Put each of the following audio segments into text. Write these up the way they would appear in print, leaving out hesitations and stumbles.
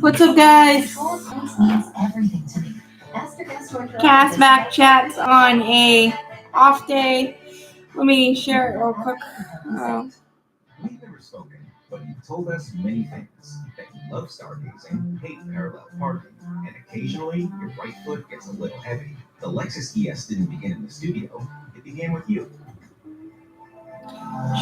What's up, guys? CassMAC chats on a off day. Let me share it real quick. We've never spoken, but you've told us many things. That you love stargazing, hate parallel parking, and occasionally your right foot gets a little heavy. The Lexus ES didn't begin in the studio. It began with you.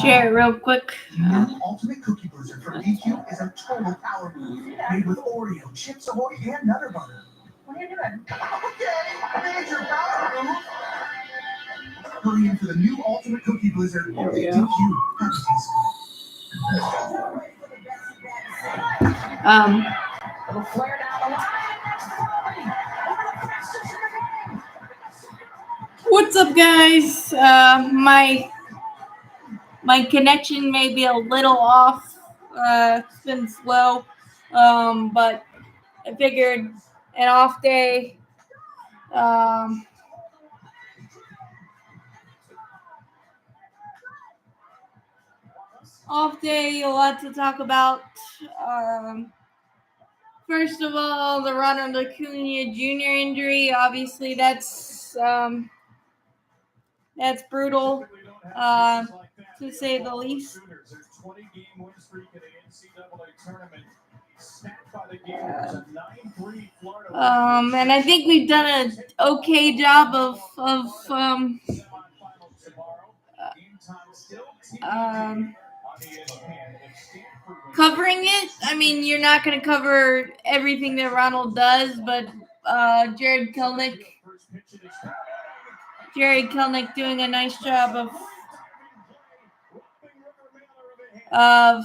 Share it real quick. New Ultimate Cookie Blizzard from DQ is a total power move. Made with Oreo, Chips Ahoy, and Nutter Butter. What are you doing? Okay, major power move. Hurry in for the new Ultimate Cookie Blizzard There we at go. DQ. That tastes Little flare down the line. What's up, guys? My connection may be a little off. It's been slow, but I figured an off day. Off day, a lot to talk about. First of all, the Ronald Acuna Jr. injury. Obviously, that's brutal, to say the least. And I think we've done an okay job of covering it. I mean, you're not going to cover everything that Ronald does, but Jared Kelnick doing a nice job of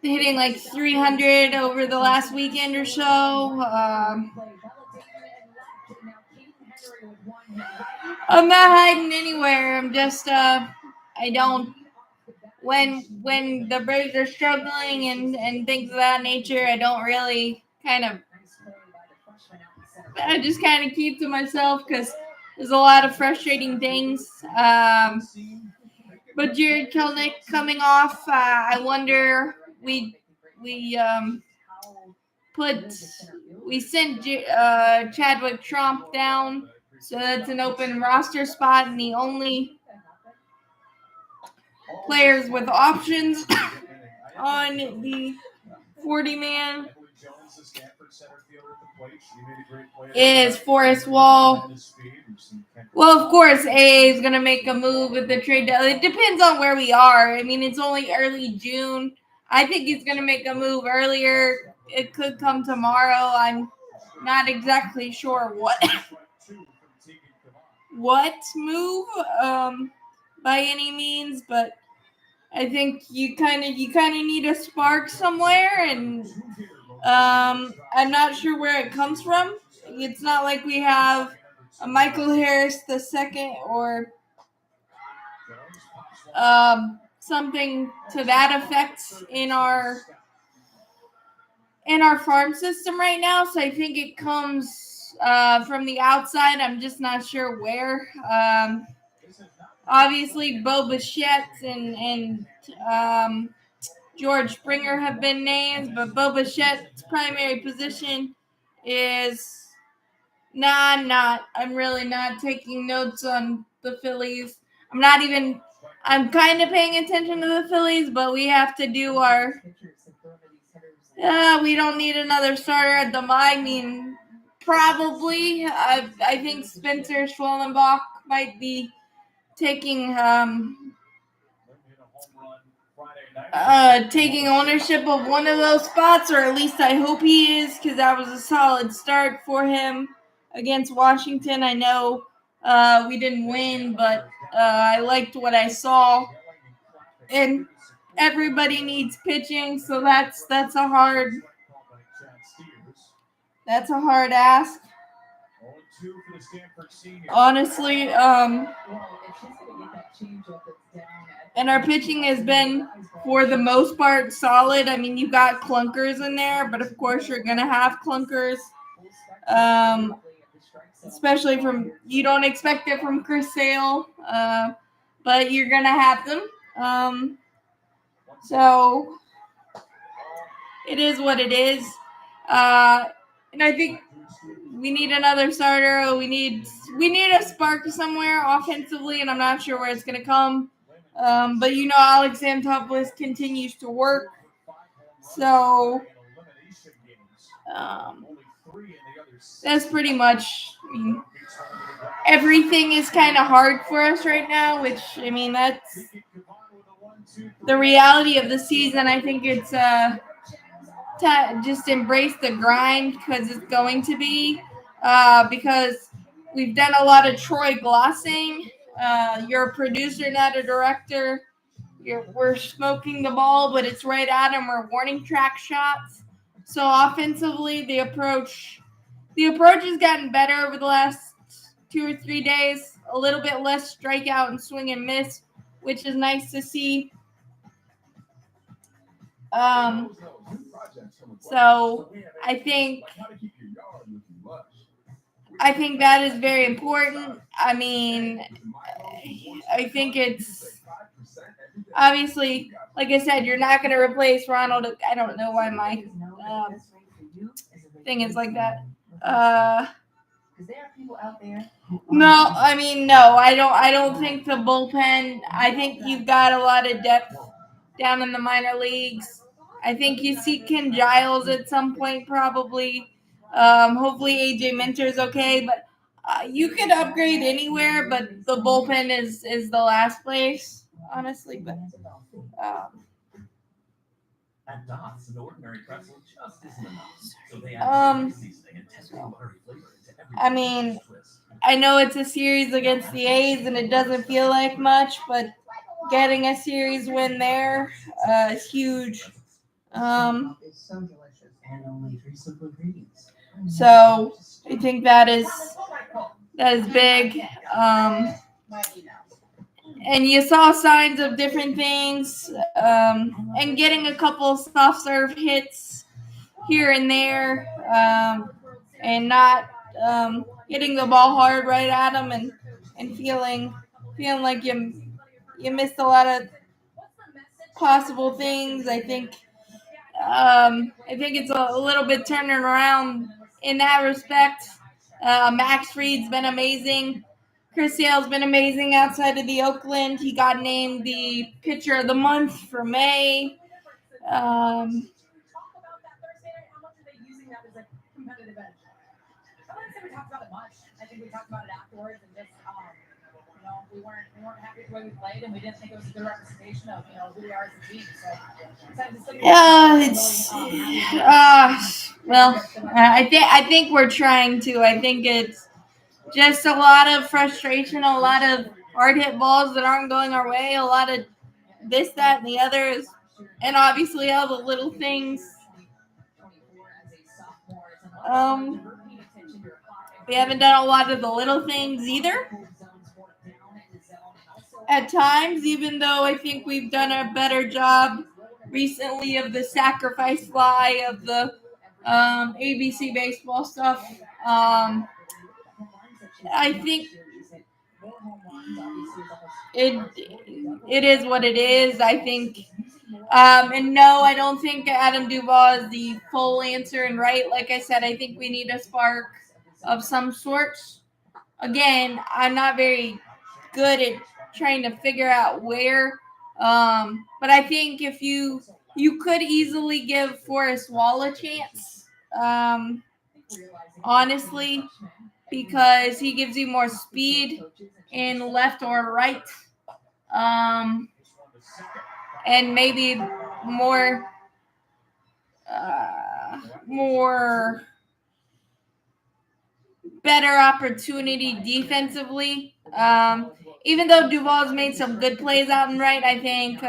hitting like 300 over the last weekend or so. I'm not hiding anywhere. I'm just I don't. When the Braves are struggling and things of that nature, I don't really I just kind of keep to myself because there's a lot of frustrating things. But Jared Kelnick coming off, I wonder we sent Chadwick Tromp down, so that's an open roster spot, and the only players with options on the 40-man is Forrest Wall. Well, of course, AA is going to make a move with the trade. It depends on where we are. I mean, it's only early June. I think he's going to make a move earlier. It could come tomorrow. I'm not exactly sure what move by any means, but I think you kind of need a spark somewhere, and I'm not sure where it comes from. It's not like we have a Michael Harris II or something to that effect in our farm system right now. So I think it comes from the outside. I'm just not sure where. Obviously, Bo Bichette and George Springer have been named, but Bo Bichette's primary position is I'm really not taking notes on the Phillies. I'm kind of paying attention to the Phillies, but we have to do our. We don't need another starter at the. I mean, probably. I think Spencer Schwellenbach might be taking ownership of one of those spots, or at least I hope he is, because that was a solid start for him against Washington. I know we didn't win, but I liked what I saw, and everybody needs pitching, so that's a hard ask. Honestly, and our pitching has been, for the most part, solid. I mean, you got clunkers in there, but of course you're going to have clunkers, especially you don't expect it from Chris Sale, but you're going to have them. So it is what it is. And I think we need another starter. We need a spark somewhere offensively, and I'm not sure where it's going to come. But Alex Anthopoulos continues to work. So that's pretty much. Everything is kind of hard for us right now, which that's the reality of the season. I think it's to just embrace the grind because it's going to be because we've done a lot of Troy glossing. You're a producer, not a director. We're smoking the ball, but it's right at him. We're warning track shots. So offensively, the approach has gotten better over the last 2 or 3 days. A little bit less strikeout and swing and miss, which is nice to see. So I think that is very important. I think it's obviously, like I said, you're not going to replace Ronald. I don't know why my thing is like that. No, I don't think the bullpen. I think you've got a lot of depth down in the minor leagues. I think you see Ken Giles at some point, probably. Hopefully AJ Minter's okay, but you could upgrade anywhere, but the bullpen is the last place, honestly. But at Dots, an ordinary pretzel just isn't enough. So they add seasoning and tender buttery flavor into every twist. I know it's a series against the A's and it doesn't feel like much, but getting a series win there is huge. It's so delicious and only 3 simple ingredients. So I think that is big. And you saw signs of different things, and getting a couple soft serve hits here and there, and not hitting the ball hard right at them, and feeling like you missed a lot of possible things. I think it's a little bit turning around in that respect. Max Fried's been amazing. Chris Sale's been amazing outside of the Oakland. He got named the pitcher of the month for May. We talked about it much. I think we talked about it afterwards, and just we weren't happy with the way we played, and we didn't think it was a good representation of who we are as a team. So I think we're trying to. I think it's just a lot of frustration, a lot of hard hit balls that aren't going our way, a lot of this, that, and the others, and obviously all the little things. We haven't done a lot of the little things either. At times, even though I think we've done a better job recently of the sacrifice fly, of the ABC baseball stuff. I think it is what it is. I think, and no, I don't think Adam Duvall is the full answer. And right, like I said, I think we need a spark of some sort. Again, I'm not very good at trying to figure out where, but I think if you could easily give Forrest Wall a chance, honestly, because he gives you more speed in left or right, and maybe more better opportunity defensively. Even though Duvall's made some good plays out and right, I think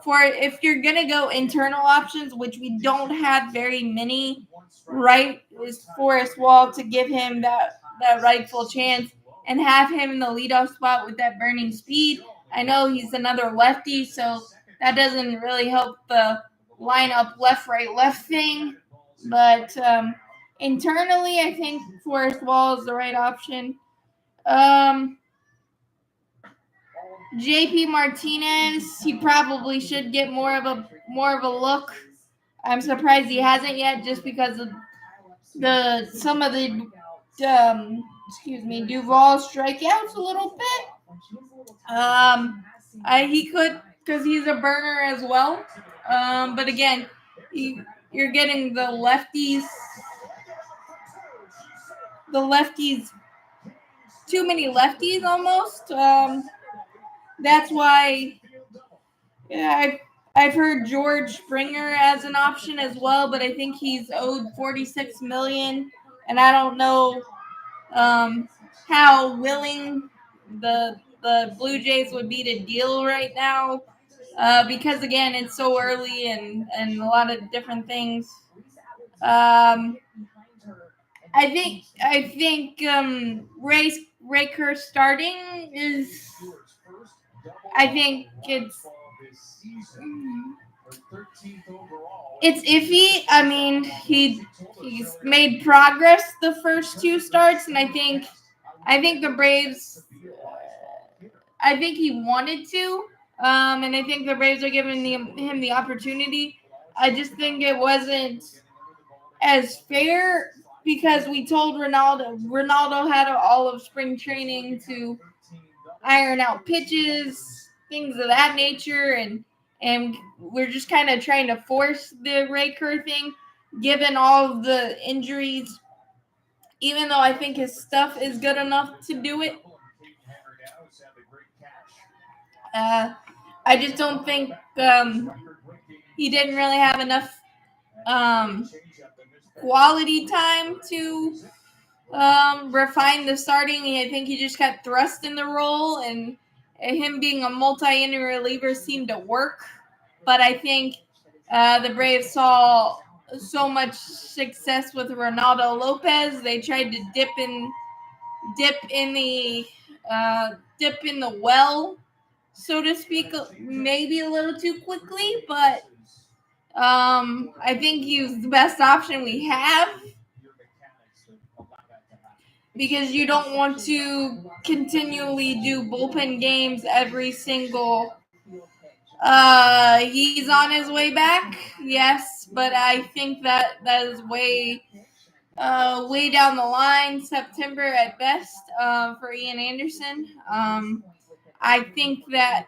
for if you're gonna go internal options, which we don't have very many, right, is Forrest Wall to give him that rightful chance and have him in the leadoff spot with that burning speed. I know he's another lefty, so that doesn't really help the lineup left, right, left thing. But internally, I think Forrest Wall is the right option. JP Martinez, he probably should get more of a look. I'm surprised he hasn't yet, just because of some of the Duvall strikeouts a little bit. He could, because he's a burner as well. But again, you're getting the lefties, too many lefties almost. That's why, yeah, I've heard George Springer as an option as well, but I think he's owed $46 million, and I don't know how willing the Blue Jays would be to deal right now, because again, it's so early and a lot of different things. I think Ray Kerr starting is. I think it's iffy. I mean, he's made progress the first two starts, and I think the Braves. I think he wanted to, and I think the Braves are giving him the opportunity. I just think it wasn't as fair, because we told Ronaldo had all of spring training to iron out pitches, things of that nature, and we're just kind of trying to force the Ray Kerr thing, given all of the injuries, even though I think his stuff is good enough to do it. I just don't think he didn't really have enough quality time to refine the starting. I think he just got thrust in the role, and him being a multi-inning reliever seemed to work. But I think the Braves saw so much success with Ronaldo Lopez. They tried to dip in the well, so to speak, maybe a little too quickly. But I think he's the best option we have, because you don't want to continually do bullpen games every single. He's on his way back, yes, but I think that is way down the line, September at best, for Ian Anderson. I think that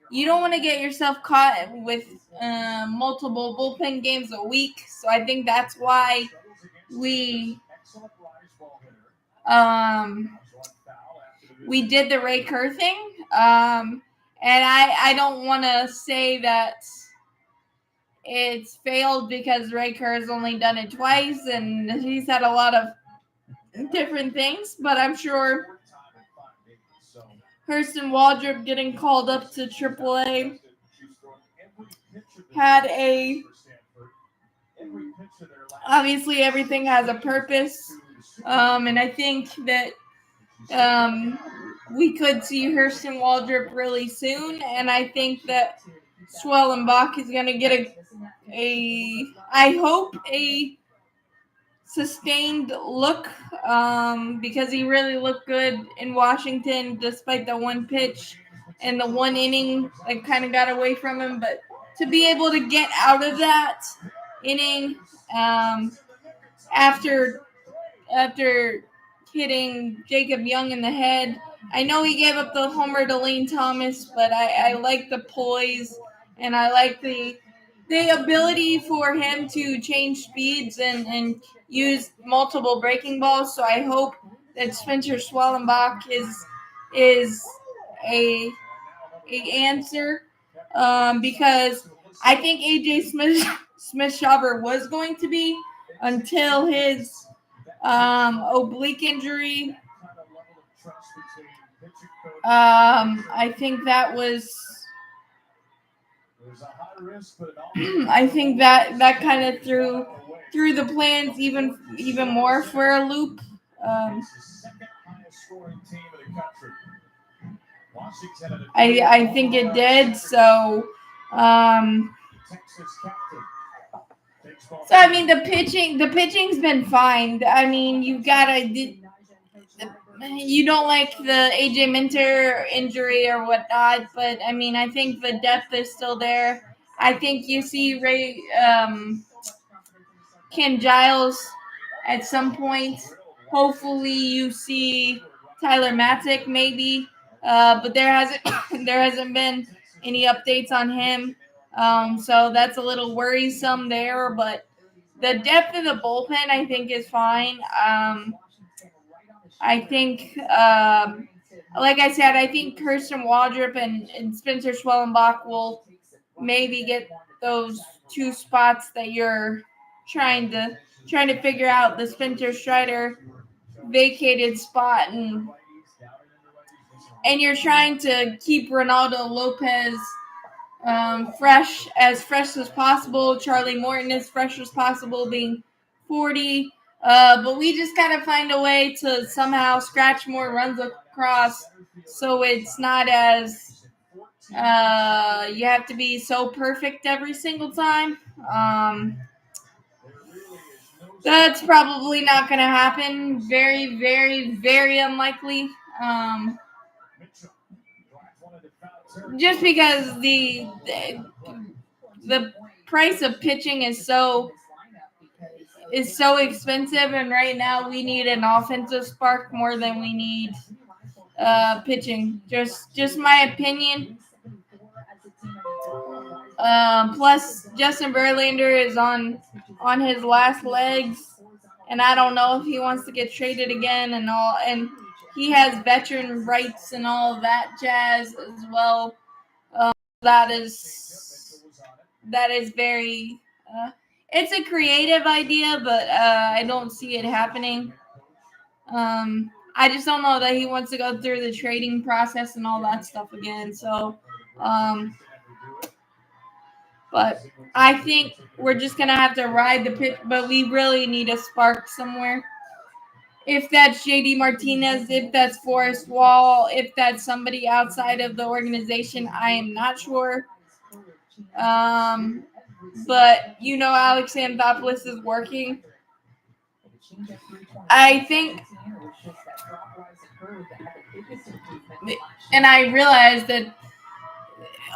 you don't want to get yourself caught with multiple bullpen games a week, so I think that's why we did the Ray Kerr thing, and I don't want to say that it's failed, because Ray Kerr has only done it twice, and he's had a lot of different things, but I'm sure Hurston Waldrop getting called up to AAA had obviously everything has a purpose, and I think that we could see Hurston Waldrop really soon, and I think that Swellenbach is going to get I hope a sustained look, because he really looked good in Washington, despite the one pitch and the one inning that kind of got away from him. But to be able to get out of that inning after hitting Jacob Young in the head, I know he gave up the homer to Lane Thomas, but I like the poise, and I like the ability for him to change speeds and use multiple breaking balls. So I hope that Spencer Swellenbach is a answer, because I think AJ Smith-Shawver was going to be, until his oblique injury. I think that was. I think that kind of threw the plans even more for a loop. I think it did. So I mean, the pitching's been fine. I mean, you gotta. you don't like the AJ Minter injury or whatnot, but I mean, I think the depth is still there. I think you see Ken Giles at some point. Hopefully, you see Tyler Matzek maybe, but there hasn't been any updates on him. So that's a little worrisome there. But the depth of the bullpen, I think, is fine. I think, like I said, I think Kirsten Waldrop and Spencer Schwellenbach will maybe get those two spots that you're trying to figure out. The Spencer Strider vacated spot, and you're trying to keep Ronaldo Lopez fresh as possible. Charlie Morton as fresh as possible, being 40. But we just gotta find a way to somehow scratch more runs across, so it's not as you have to be so perfect every single time. That's probably not going to happen. Very, very, very unlikely. Just because the price of pitching is so expensive, and right now we need an offensive spark more than we need pitching. Just my opinion. Plus, Justin Verlander is on his last legs, and I don't know if he wants to get traded again and all. And he has veteran rights and all of that jazz as well. That is very. It's a creative idea, but I don't see it happening. I just don't know that he wants to go through the trading process and all that stuff again. So, but I think we're just going to have to ride the pitch, but we really need a spark somewhere. If that's JD Martinez, if that's Forrest Wall, if that's somebody outside of the organization, I am not sure. But, Alex Anthopoulos is working. I think, and I realized that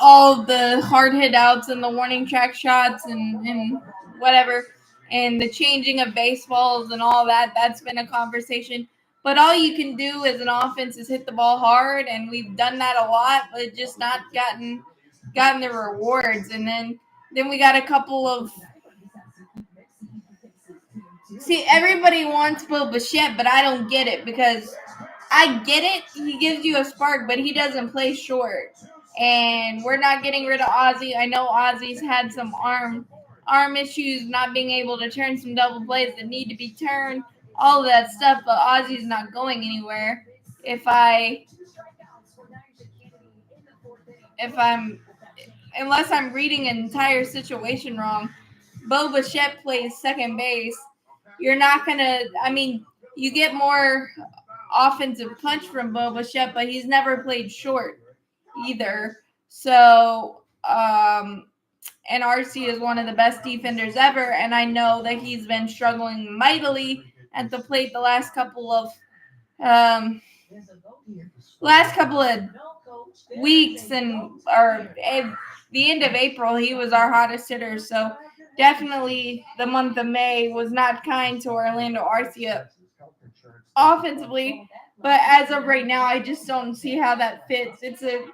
all the hard hit outs and the warning track shots and whatever, and the changing of baseballs and all that's been a conversation. But all you can do as an offense is hit the ball hard, and we've done that a lot, but just not gotten the rewards. And then we got a couple of. See, everybody wants Bo Bichette, but I don't get it, because I get it. He gives you a spark, but he doesn't play short. And we're not getting rid of Ozzie. I know Ozzie's had some arm issues, not being able to turn some double plays that need to be turned, all of that stuff, but Ozzie's not going anywhere. Unless I'm reading an entire situation wrong, Bo Bichette plays second base. You're not going to, you get more offensive punch from Bo Bichette, but he's never played short either. So, and RC is one of the best defenders ever, and I know that he's been struggling mightily at the plate the last couple of weeks, or at the end of April, he was our hottest hitter. So definitely the month of May was not kind to Orlando Arcia offensively. But as of right now, I just don't see how that fits. It's a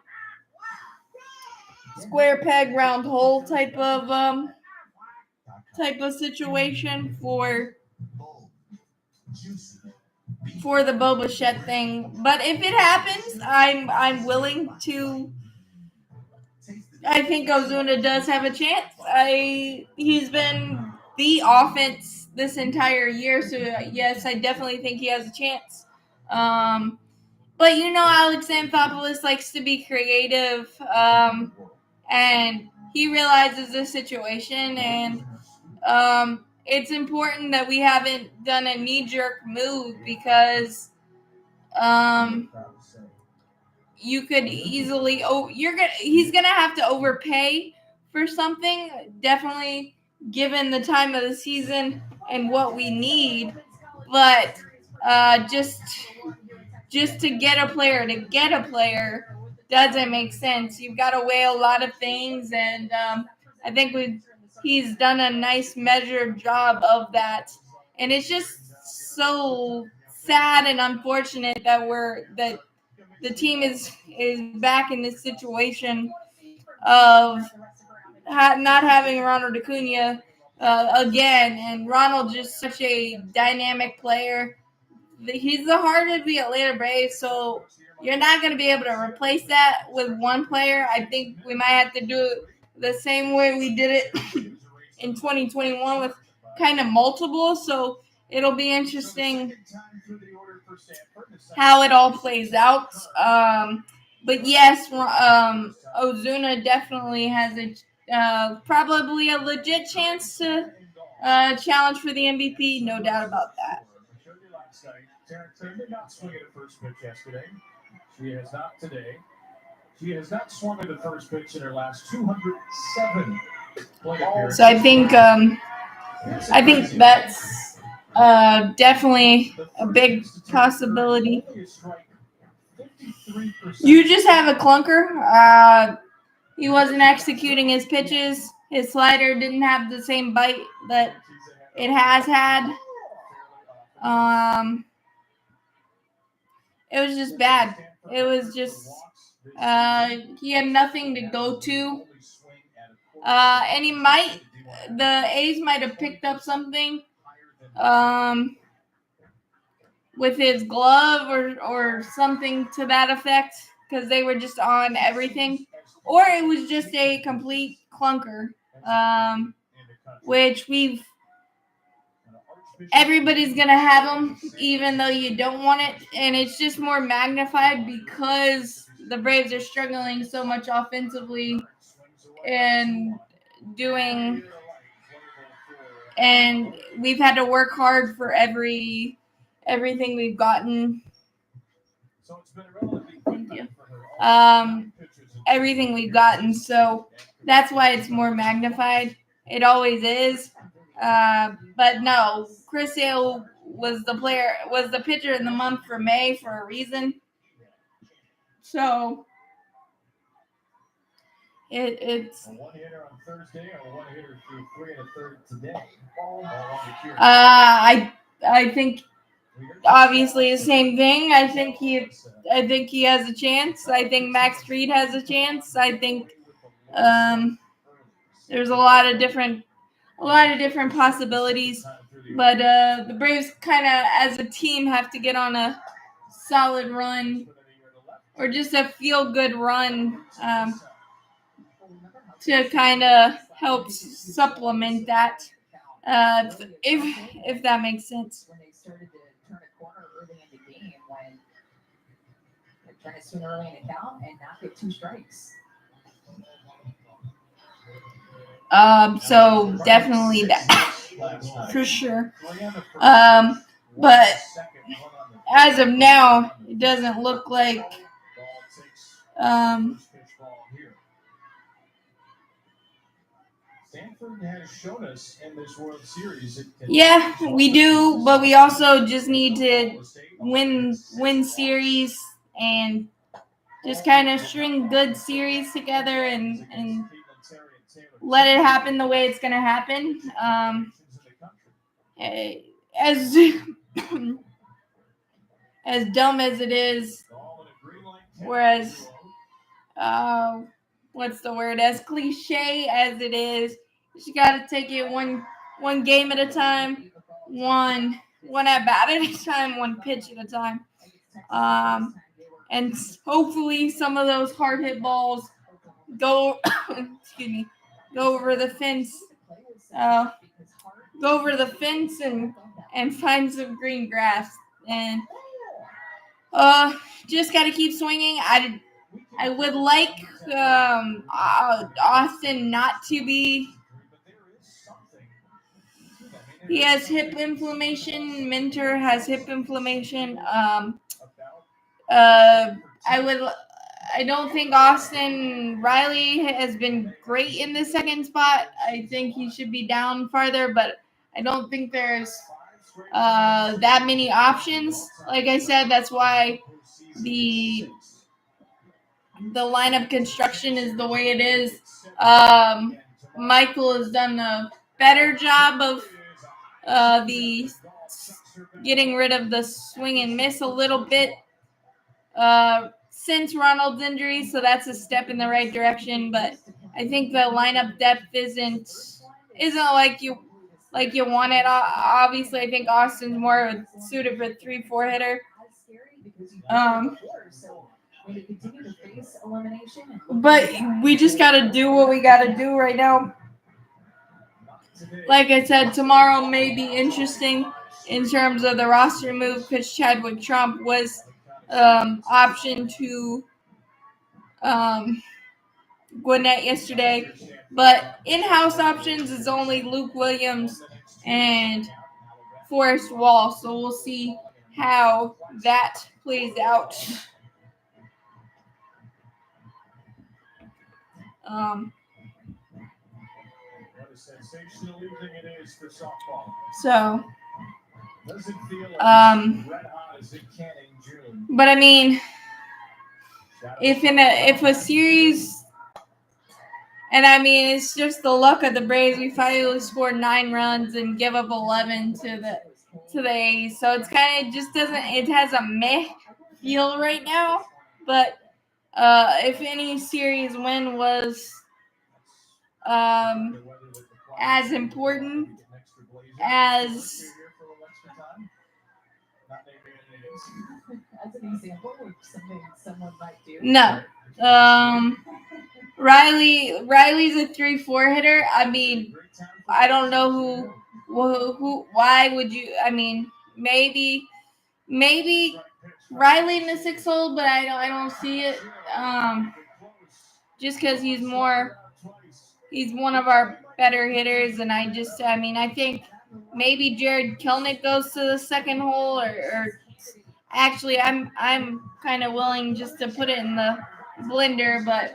square peg, round hole type of situation for the Bo Bichette thing. But if it happens, I'm willing to. I think Ozuna does have a chance. He's been the offense this entire year, so yes, I definitely think he has a chance. But Alex Anthopoulos likes to be creative, and he realizes the situation, and it's important that we haven't done a knee-jerk move, because you could easily he's gonna have to overpay for something, definitely given the time of the season and what we need. But just just to get a player doesn't make sense. You've got to weigh a lot of things, and I think he's done a nice measured job of that. And it's just so sad and unfortunate that the team is back in this situation of not having Ronald Acuna again. And Ronald just such a dynamic player. He's the heart of the Atlanta Braves, so you're not going to be able to replace that with one player. I think we might have to do it the same way we did it in 2021 with kind of multiple. So it'll be interesting how it all plays out. But yes, Ozuna definitely has probably a legit chance to challenge for the MVP. No doubt about that. Taryn did not swing at the first pitch yesterday. She has not today. She has not swung at the first pitch in her last 207 play appearances. So I think that's definitely a big possibility. You just have a clunker. He wasn't executing his pitches. His slider didn't have the same bite that it has had. It was just bad. It was just he had nothing to go to. And the A's might have picked up something with his glove or something to that effect, because they were just on everything. Or it was just a complete clunker, which everybody's going to have them, even though you don't want it. And it's just more magnified because the Braves are struggling so much offensively and we've had to work hard for everything we've gotten. Thank you. Everything we've gotten. So that's why it's more magnified. It always is. But no, Chris Sale was the pitcher in the month for May for a reason. So it's a one hitter on Thursday and a one hitter through 3 1/3 today. I think obviously the same thing. I think he has a chance. I think Max Fried has a chance. I think there's a lot of different possibilities, but the Braves kind of as a team have to get on a solid run or just a feel-good run to kind of help supplement that, if that makes sense. When they started to turn a corner early in the game, when they're trying to swing early in the count and not get 2 strikes. So definitely that for sure. But as of now, it doesn't look like Stanford has shown us in this World Series. Yeah, we do, but we also just need to win series and just kind of string good series together and let it happen the way it's going to happen. As dumb as it is, whereas what's the word? As cliche as it is, you got to take it one game at a time, one at bat at a time, one pitch at a time. And hopefully some of those hard hit balls go over the fence. Go over the fence and find some green grass. And just got to keep swinging. I would like Austin not to be. He has hip inflammation. Minter has hip inflammation. I don't think Austin Riley has been great in the second spot. I think he should be down farther, but I don't think there's that many options. Like I said, that's why the lineup construction is the way it is. Michael has done a better job of the getting rid of the swing and miss a little bit since Ronald's injury, so that's a step in the right direction. But I think the lineup depth isn't like you want it. Obviously, I think Austin's more suited for 3-4 hitter. But we just got to do what we got to do right now. Like I said, tomorrow may be interesting in terms of the roster move because Chadwick Trump was optioned to Gwinnett yesterday. But in-house options is only Luke Williams and Forrest Wall. So we'll see how that plays out. So, but I mean, if a series, and I mean, it's just the luck of the Braves. We finally scored 9 runs and give up 11 to the A's. So it's kind of just doesn't. It has a meh feel right now. But if any series win was as important as an example of something someone might do. No. Riley's a 3-4 hitter. I mean, I don't know who why would you, I mean, maybe Riley in the 6 hole, but I don't see it. Just because he's one of our better hitters, and I think maybe Jared Kelnick goes to the 2nd hole, or actually I'm kind of willing just to put it in the blender, but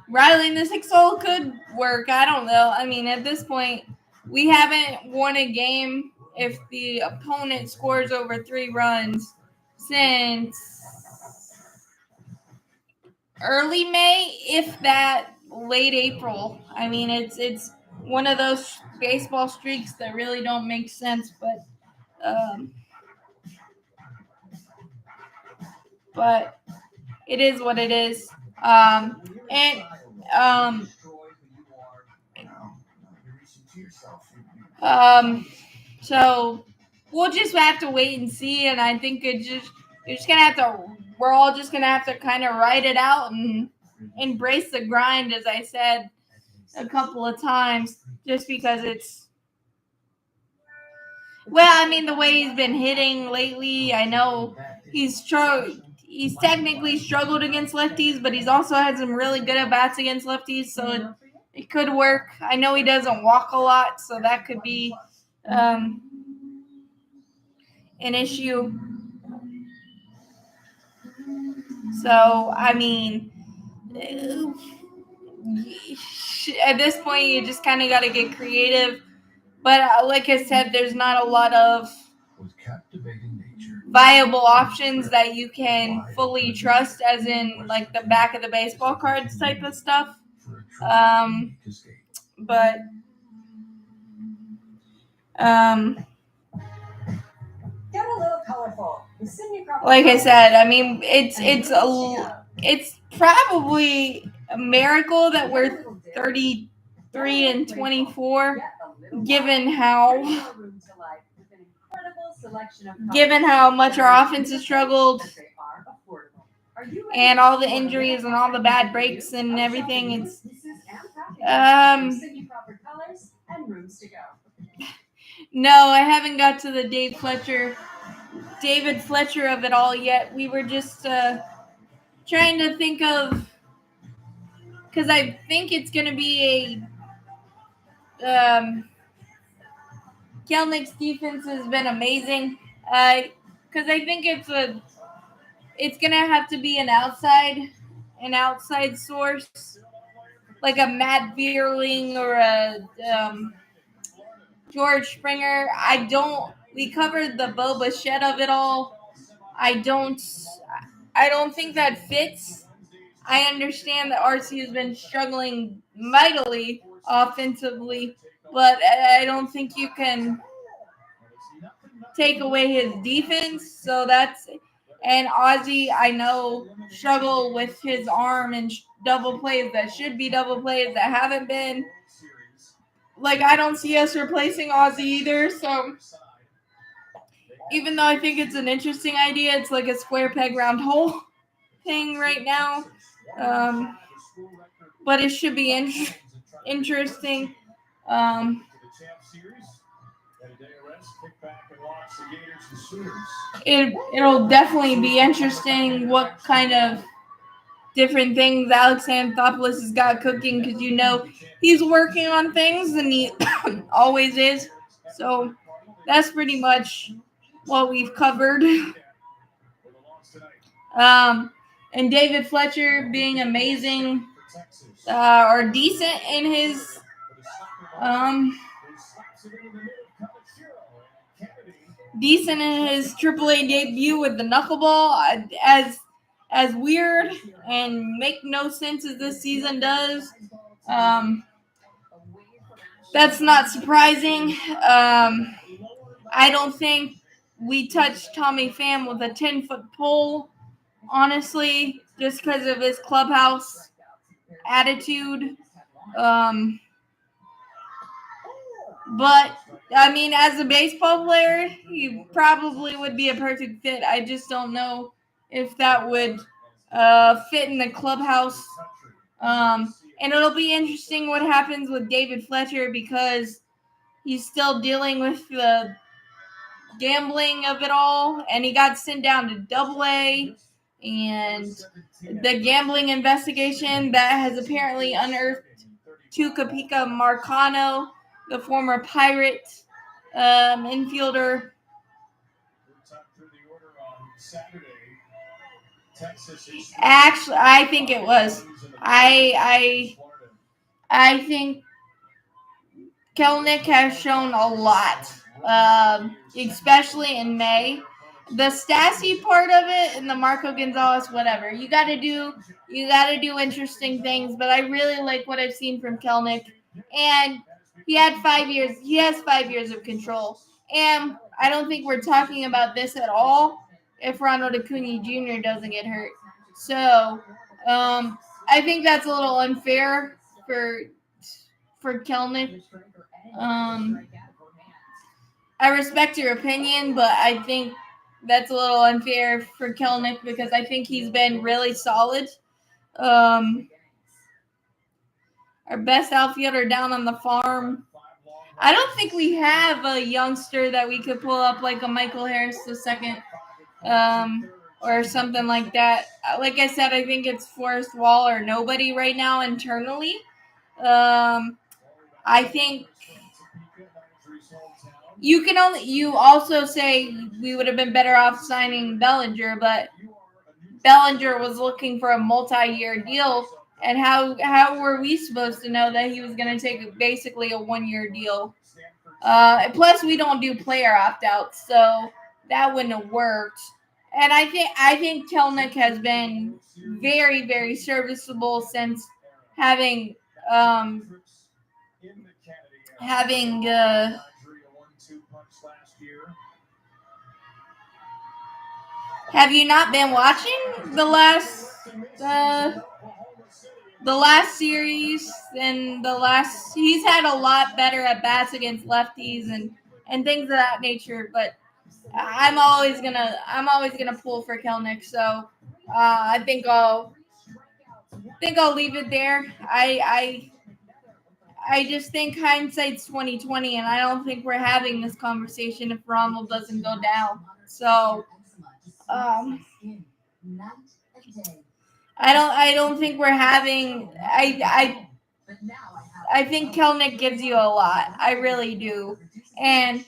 Riley in the 6 hole could work. I don't know. I mean, at this point, we haven't won a game if the opponent scores over 3 runs since early May, if that late April. I mean, it's one of those baseball streaks that really don't make sense, but it is what it is. So we'll just have to wait and see, and I think we're all just gonna have to kind of ride it out and embrace the grind, as I said a couple of times, just because the way he's been hitting lately. I know he's technically struggled against lefties, but he's also had some really good at-bats against lefties, so it could work. I know he doesn't walk a lot, so that could be an issue. So, I mean, at this point, you just kind of got to get creative. But like I said, there's not a lot of viable options that you can fully trust, as in like the back of the baseball cards type of stuff. But Get a little colorful. Like I said, I mean, it's probably a miracle that we're 33-24, given how much our offense has struggled, and all the injuries and all the bad breaks and everything. It's no, I haven't got to the David Fletcher of it all yet. We were just trying to think of, because I think it's going to be Kelnick's defense has been amazing. Because I think it's going to have to be an outside source, like a Matt Vierling or a George Springer. I don't we covered the Bo Bichette of it all. I don't think that fits. I understand that RC has been struggling mightily offensively, but I don't think you can take away his defense. So and Ozzy, I know, struggle with his arm and double plays that should be double plays that haven't been. Like, I don't see us replacing Ozzy either. So even though I think it's an interesting idea, it's like a square peg round hole thing right now. But it should be interesting. It'll definitely be interesting what kind of different things Alex Anthopoulos has got cooking, because he's working on things and he always is. So that's pretty much what we've covered. And David Fletcher being amazing or decent in his AAA debut with the knuckleball, as weird and make no sense as this season does. That's not surprising. I don't think we touched Tommy Pham with a 10-foot pole, honestly, just because of his clubhouse attitude. But, I mean, as a baseball player, he probably would be a perfect fit. I just don't know if that would fit in the clubhouse. And it'll be interesting what happens with David Fletcher, because he's still dealing with the gambling of it all, and he got sent down to AA, and the gambling investigation that has apparently unearthed Tucapika Marcano, the former Pirate infielder. Actually, I think it was. I think Kelenic has shown a lot, especially in May. The Stassi part of it and the Marco Gonzalez, whatever. You got to do interesting things, but I really like what I've seen from Kelenic. And he had 5 years. He has 5 years of control. And I don't think we're talking about this at all if Ronald Acuna Jr. doesn't get hurt. So I think that's a little unfair for Kelenic. I respect your opinion, but I think that's a little unfair for Kelenic, because I think he's been really solid. Our best outfielder down on the farm. I don't think we have a youngster that we could pull up like a Michael Harris II, or something like that. Like I said, I think it's Forrest Wall or nobody right now internally. I think you also say we would have been better off signing Bellinger, but Bellinger was looking for a multi-year deal, and how were we supposed to know that he was going to take basically a 1-year deal? Plus, we don't do player opt-outs, so that wouldn't have worked. And I think Kelenic has been very, very serviceable since having have you not been watching the last series and he's had a lot better at bats against lefties and things of that nature, but I'm always gonna pull for Kelenic, so I think I'll leave it there. I just think hindsight's 20/20, and I don't think we're having this conversation if Ronald doesn't go down. So I don't think we're having. I think Kelenic gives you a lot. I really do, and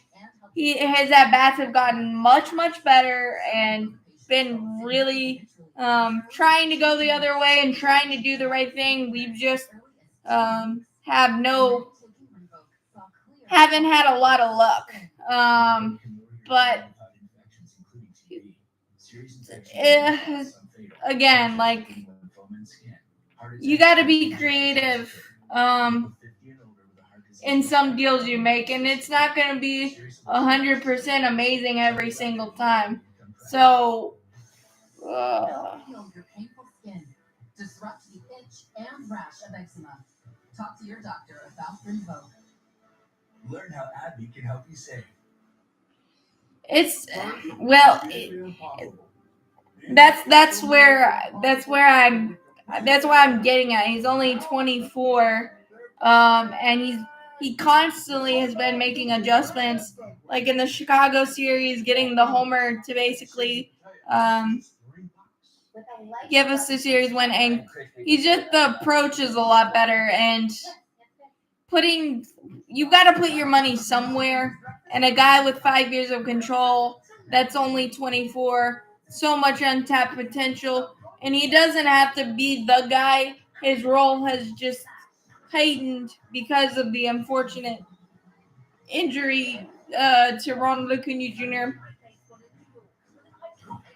his at bats have gotten much, much better and been really trying to go the other way and trying to do the right thing. We've just haven't had a lot of luck. but again, like, you got to be creative in some deals you make, and it's not going to be 100% amazing every single time. So, Heal your painful skin. Disrupt the itch and rash of eczema. Talk to your doctor about Rinvoq. Learn how Abby can help you save. it's well, that's why I'm getting at. He's only 24, and he constantly has been making adjustments, like in the Chicago series, getting the homer to basically give us the series win. And he's just, the approach is a lot better, and you got to put your money somewhere. And a guy with 5 years of control that's only 24, so much untapped potential, and he doesn't have to be the guy. His role has just heightened because of the unfortunate injury to Ronald Acuna Jr.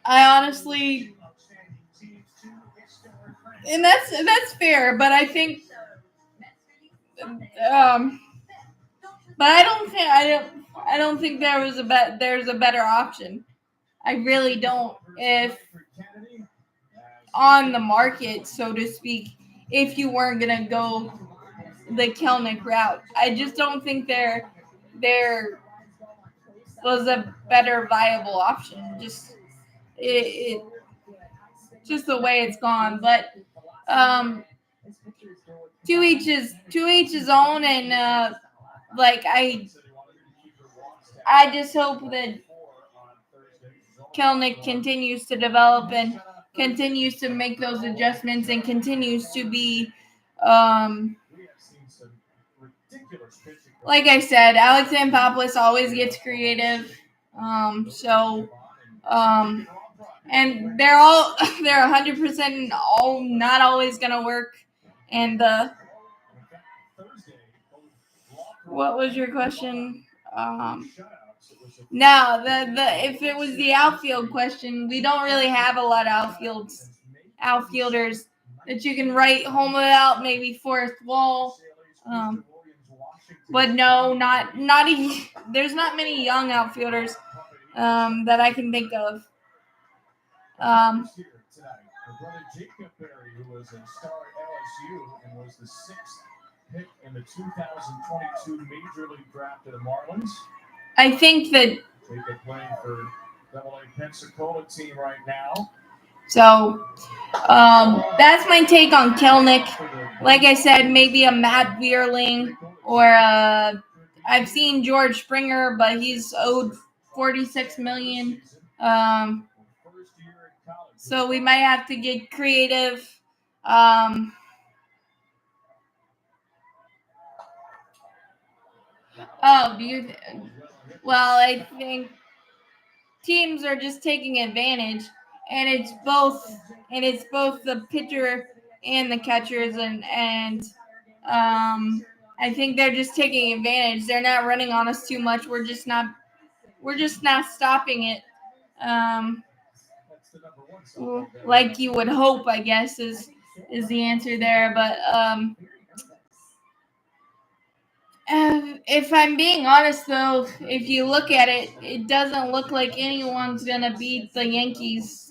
I honestly, and that's fair, but I think, but I don't think there's a better option. I really don't. If on the market, so to speak, if you weren't gonna go the Kelnick route, I just don't think there was a better viable option. Just just the way it's gone. But to each his own, and like I just hope that Kelnick continues to develop and continues to make those adjustments and continues to be, like I said, Alex Anthopoulos always gets creative. And they're 100% all not always gonna work. And what was your question? Now, if it was the outfield question, we don't really have a lot of outfielders that you can write home without, maybe fourth wall. But no, not even. There's not many young outfielders that I can think of. Her brother Jacob Berry, who was a star at LSU and was the 6th pick in the 2022 Major League Draft of the Marlins. I think that Jacob playing for AA Pensacola team right now. So, that's my take on Kelnick. Like I said, maybe a Matt Vierling, or I've seen George Springer, but he's owed $46 million. So we might have to get creative. Well, I think teams are just taking advantage, and it's both the pitcher and the catchers, and I think they're just taking advantage. They're not running on us too much. We're just not stopping it. Like you would hope, I guess, is the answer there. But if I'm being honest, though, if you look at it, it doesn't look like anyone's gonna beat the Yankees.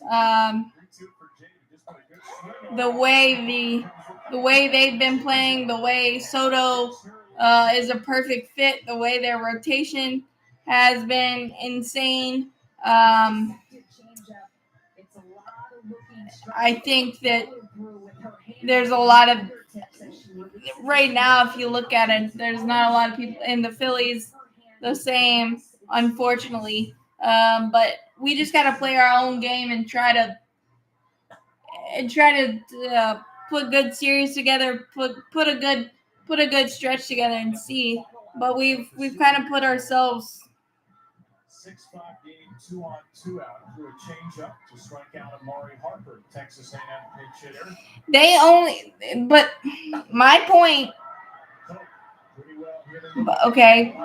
The way they've been playing, the way Soto is a perfect fit, the way their rotation has been insane. I think that there's a lot of, right now, if you look at it, there's not a lot of people in the Phillies the same, unfortunately. But we just got to play our own game and try to put good series together, put a good stretch together and see. But we've kind of put ourselves 6-5 game, 2-on-2 out through a changeup to strike out Amari Harper, Texas A&M pinch hitter. But my point. Okay.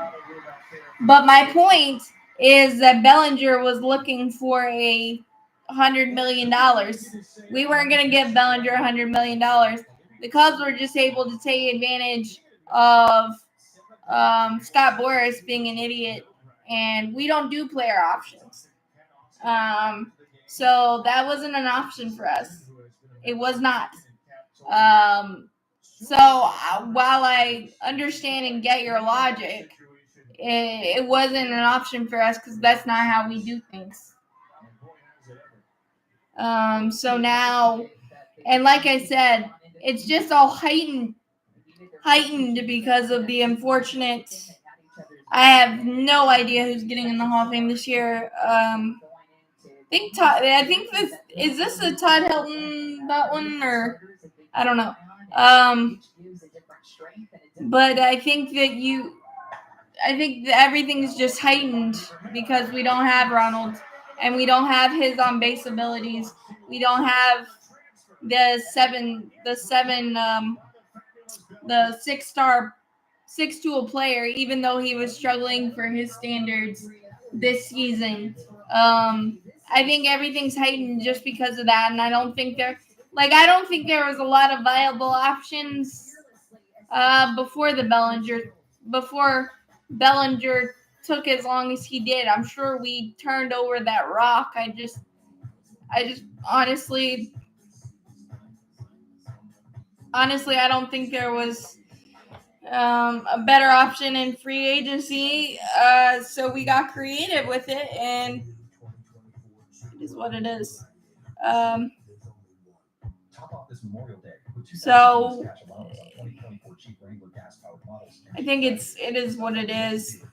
But my point is that Bellinger was looking for $100 million. We weren't going to give Bellinger $100 million. The Cubs were just able to take advantage of Scott Boras being an idiot, and we don't do player options. So that wasn't an option for us. It was not. So while I understand and get your logic, it wasn't an option for us because that's not how we do things. So now, and like I said, it's just all heightened because of the unfortunate. I have no idea who's getting in the Hall of Fame this year. I think this is the Todd Hilton that one, or I don't know. But I think that everything's just heightened because we don't have Ronald, and we don't have his on base abilities. We don't have the 6-tool player, even though he was struggling for his standards this season. I think everything's heightened just because of that, and I don't think there was a lot of viable options before Bellinger took as long as he did. I'm sure we turned over that rock. I just honestly, I don't think there was a better option in free agency. So we got creative with it, and it is what it is. So I think it is what it is.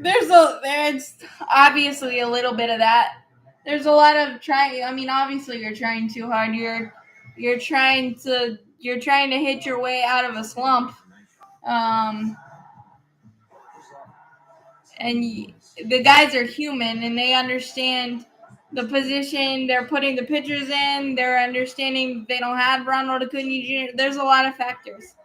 There's obviously a little bit of that. There's a lot of trying. I mean, obviously you're trying too hard. You're trying to hit your way out of a slump. And the guys are human, and they understand the position they're putting the pitchers in. They're understanding they don't have Ronald Acuna Jr. There's a lot of factors,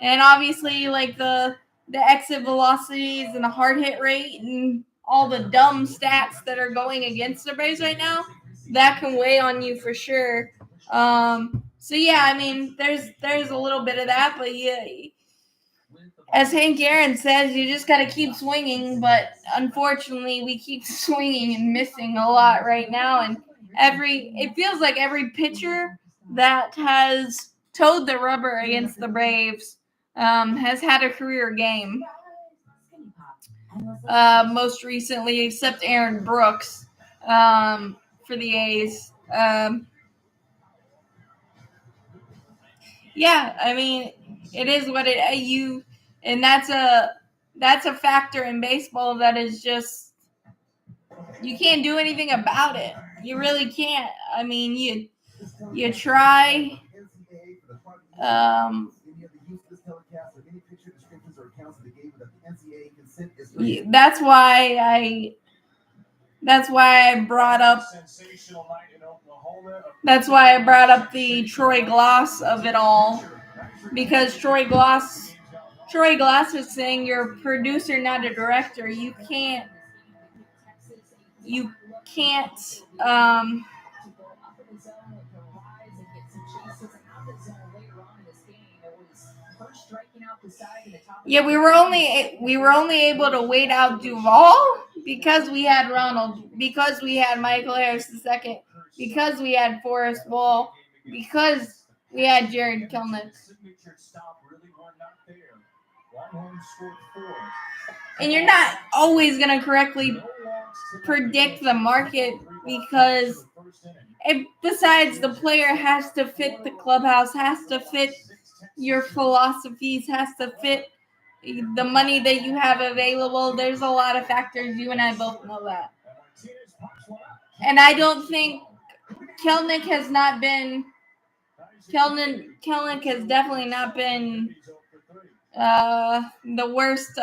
and obviously, like the exit velocities and the hard hit rate and all the dumb stats that are going against the Braves right now, that can weigh on you for sure. So yeah, I mean, there's a little bit of that, but yeah. As Hank Aaron says, you just got to keep swinging, but unfortunately we keep swinging and missing a lot right now, and it feels like every pitcher that has towed the rubber against the Braves has had a career game. Most recently, except Aaron Brooks for the A's. Yeah, I mean, it is what and that's a factor in baseball that is just, you can't do anything about it. You really can't. I mean, you try. That's why I brought up. That's why I brought up the Troy Glass of it all, because Troy Glass was saying you're a producer, not a director. You can't. Yeah, we were only able to wait out Duvall because we had Ronald, because we had Michael Harris II, because we had Forrest Wall, because we had Jared Kelenic. And you're not always going to correctly predict the market, because besides, the player has to fit the clubhouse, has to fit your philosophies, has to fit the money that you have available. There's a lot of factors. You and I both know that. And I don't think Kelenic has definitely not been the worst.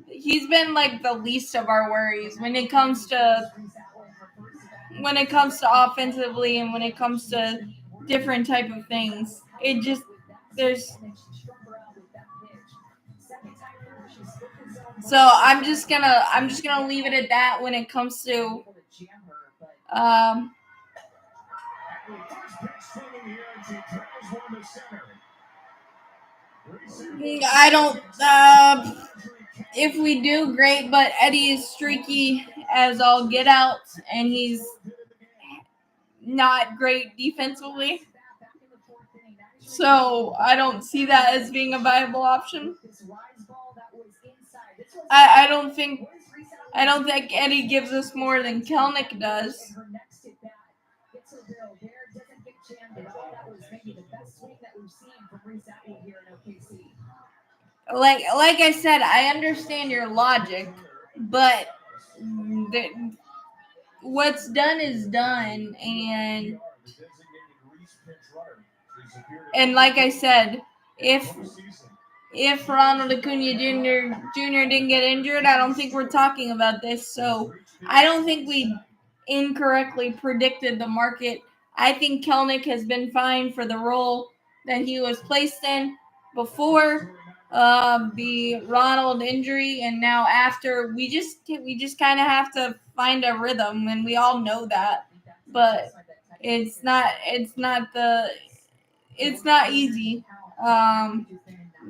He's been like the least of our worries when it comes to offensively, and when it comes to different type of things. It just, So I'm just gonna leave it at that when it comes to I don't if we do, great, but Eddie is streaky as all get out, and he's not great defensively. So I don't see that as being a viable option. I don't think Eddie gives us more than Kelnick does. Like I said, I understand your logic, but what's done is done, and like I said, if Ronald Acuna Jr. didn't get injured, I don't think we're talking about this. So I don't think we incorrectly predicted the market. I think Kelnick has been fine for the role that he was placed in before the Ronald injury, and now after. We just kind of have to find a rhythm, and we all know that. But it's not easy.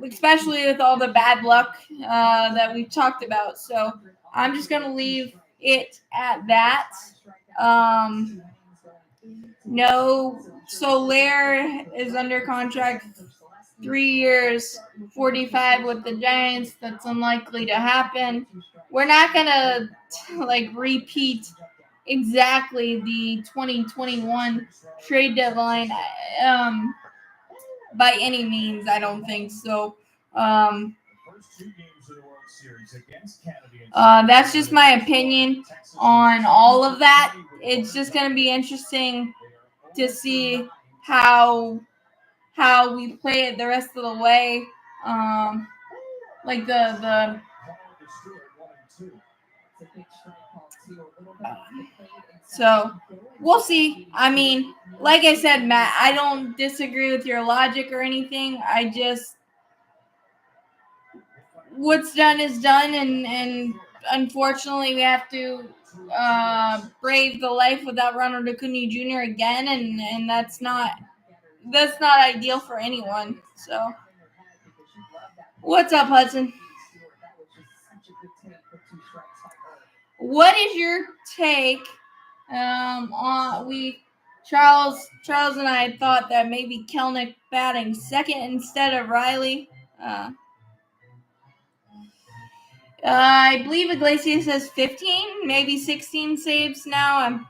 Especially with all the bad luck that we've talked about. So I'm just going to leave it at that. No, Soler is under contract 3 years, 45 with the Giants. That's unlikely to happen. We're not going to repeat exactly the 2021 trade deadline by any means. I don't think so. That's just my opinion on all of that. It's just going to be interesting to see how we play it the rest of the way. So we'll see. I mean, like I said, Matt, I don't disagree with your logic or anything. I just, what's done is done, and unfortunately we have to brave the life without Ronald Acuna Jr. again, and that's not ideal for anyone. So what's up, Hudson? What is your take on Charles and I thought that maybe Kelnick batting second instead of Riley. I believe Iglesias has 15, maybe 16 saves now.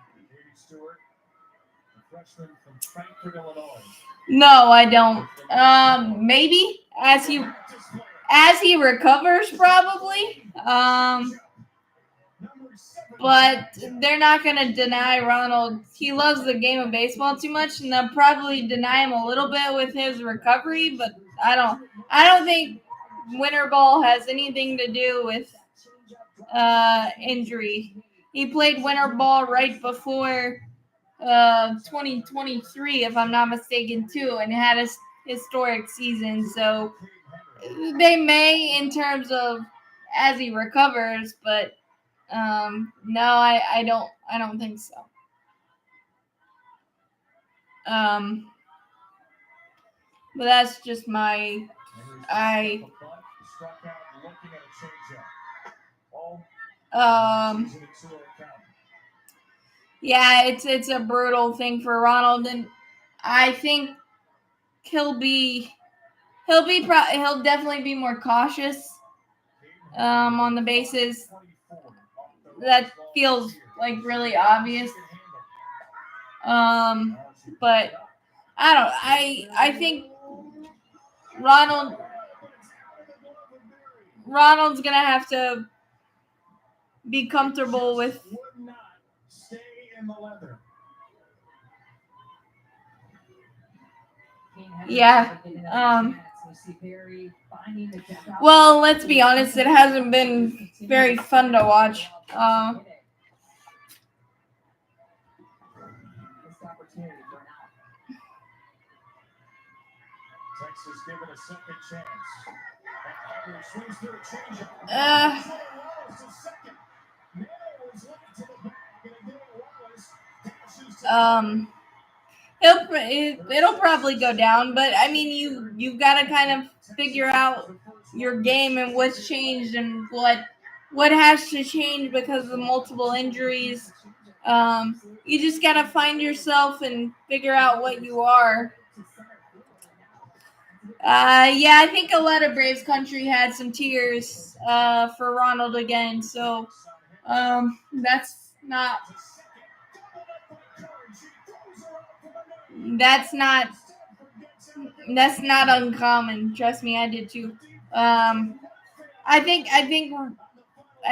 No, I don't. Maybe as he recovers, probably. But they're not going to deny Ronald. He loves the game of baseball too much, and they'll probably deny him a little bit with his recovery. But I don't think winter ball has anything to do with injury. He played winter ball right before 2023, if I'm not mistaken, too, and had a historic season. So they may, in terms of as he recovers, but no, I don't think so. But that's just my yeah, it's a brutal thing for Ronald, and I think he'll definitely be more cautious on the bases. That feels like really obvious. But I think Ronald's gonna have to be comfortable with. Yeah. Well, let's be honest. It hasn't been very fun to watch. Texas given a second chance. It'll probably go down, but I mean, you've got to kind of figure out your game and what's changed and what has to change because of the multiple injuries. You just got to find yourself and figure out what you are. Yeah, I think a lot of Braves country had some tears for Ronald again, so that's not uncommon. Trust me, I did too. I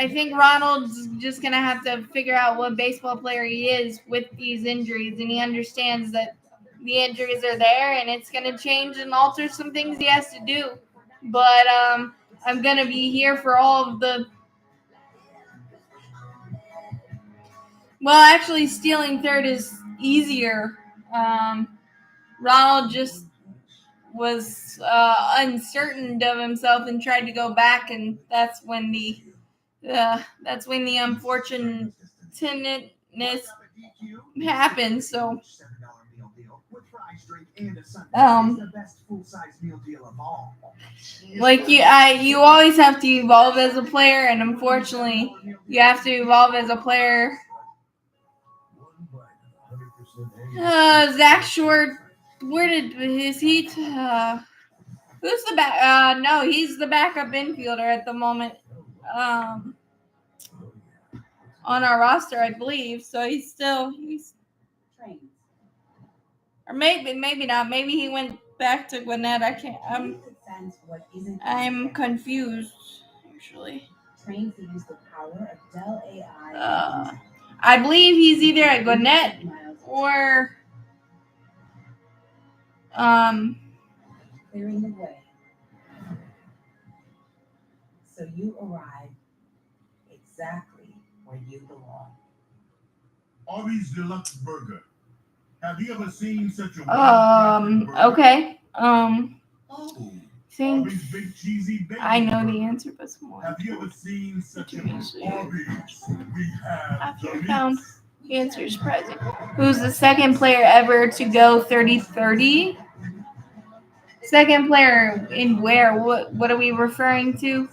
think Ronald's just gonna have to figure out what baseball player he is with these injuries, and he understands that the injuries are there, and it's gonna change and alter some things he has to do. But I'm gonna be here for all of the. Well, actually, stealing third is easier. Ronald just was uncertain of himself and tried to go back, and that's when the unfortunateness happened. So, like you always have to evolve as a player, and unfortunately, you have to evolve as a player. Zach Short, is he? Who's the back? No, he's the backup infielder at the moment. On our roster, I believe. So he's or maybe not. Maybe he went back to Gwinnett. I can't. I'm confused. Actually, I believe he's either at Gwinnett or clearing the way. So you arrive exactly where you belong. Arby's Deluxe Burger. Have you ever seen such a okay. Think Arby's Big Cheesy Bacon I know the answer, but some more. Have you ever seen such a Arby's? We have after you found the answer is surprising. Who's the second player ever to go 30-30? Second player in where? What are we referring to?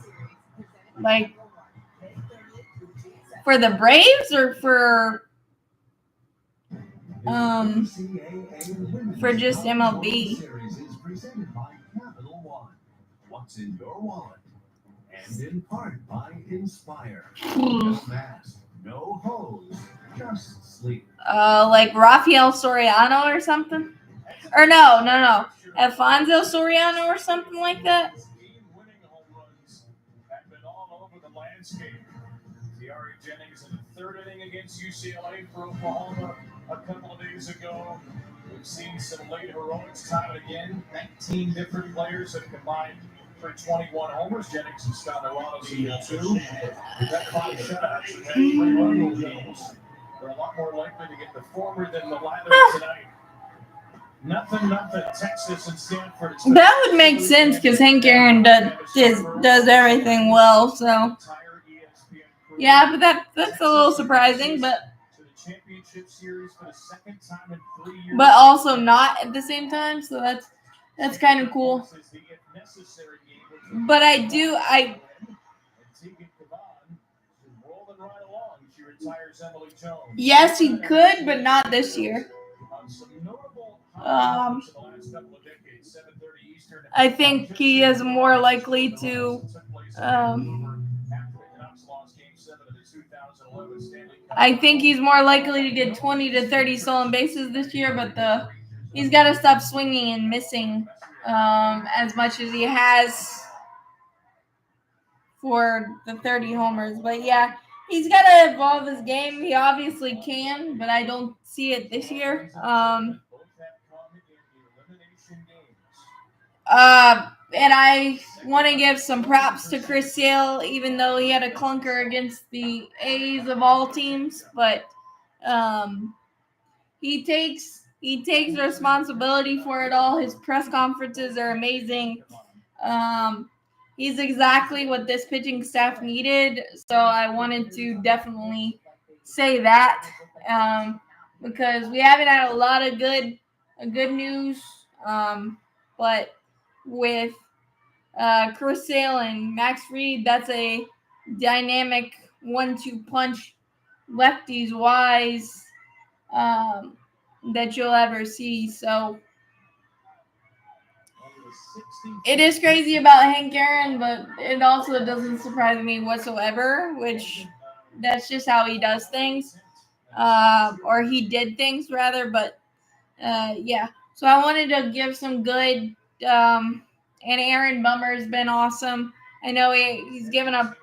Like for the Braves or for just MLB? What's in your wallet? And in part by Inspire. No mask, no hose, just sleep. Like Rafael Soriano or something? Or no. Alfonso Soriano or something like that? Winning home runs have been all over the landscape. Tiari Jennings in the third inning against UCLA for Oklahoma a couple of days ago. We've seen some late heroics time and again. 19 different players have combined for 21 homers. Jennings and Scott Arano's in 2. We've had 5 shutouts. We've had 3 run games. We're a lot more likely to get the former than the latter tonight. Nothing. Texas and Stanford. That would make sense because Hank Aaron does everything well. So yeah, but that's a little surprising, but also not at the same time. So that's kind of cool. But yes, he could, but not this year. I think he is more likely to. I think he's more likely to get 20 to 30 stolen bases this year, but he's got to stop swinging and missing as much as he has for the 30 homers. But yeah, he's got to evolve his game. He obviously can, but I don't see it this year. And I want to give some props to Chris Sale, even though he had a clunker against the A's of all teams. But he takes responsibility for it all. His press conferences are amazing. he's exactly what this pitching staff needed. So I wanted to definitely say that because we haven't had a lot of good news, but with Chris Sale and Max Fried, that's a dynamic 1-2 punch lefties wise that you'll ever see. So it is crazy about Hank Aaron, but it also doesn't surprise me whatsoever, which that's just how he does things, or he did things rather. But yeah, so I wanted to give some good, and Aaron Bummer has been awesome. I know he's given up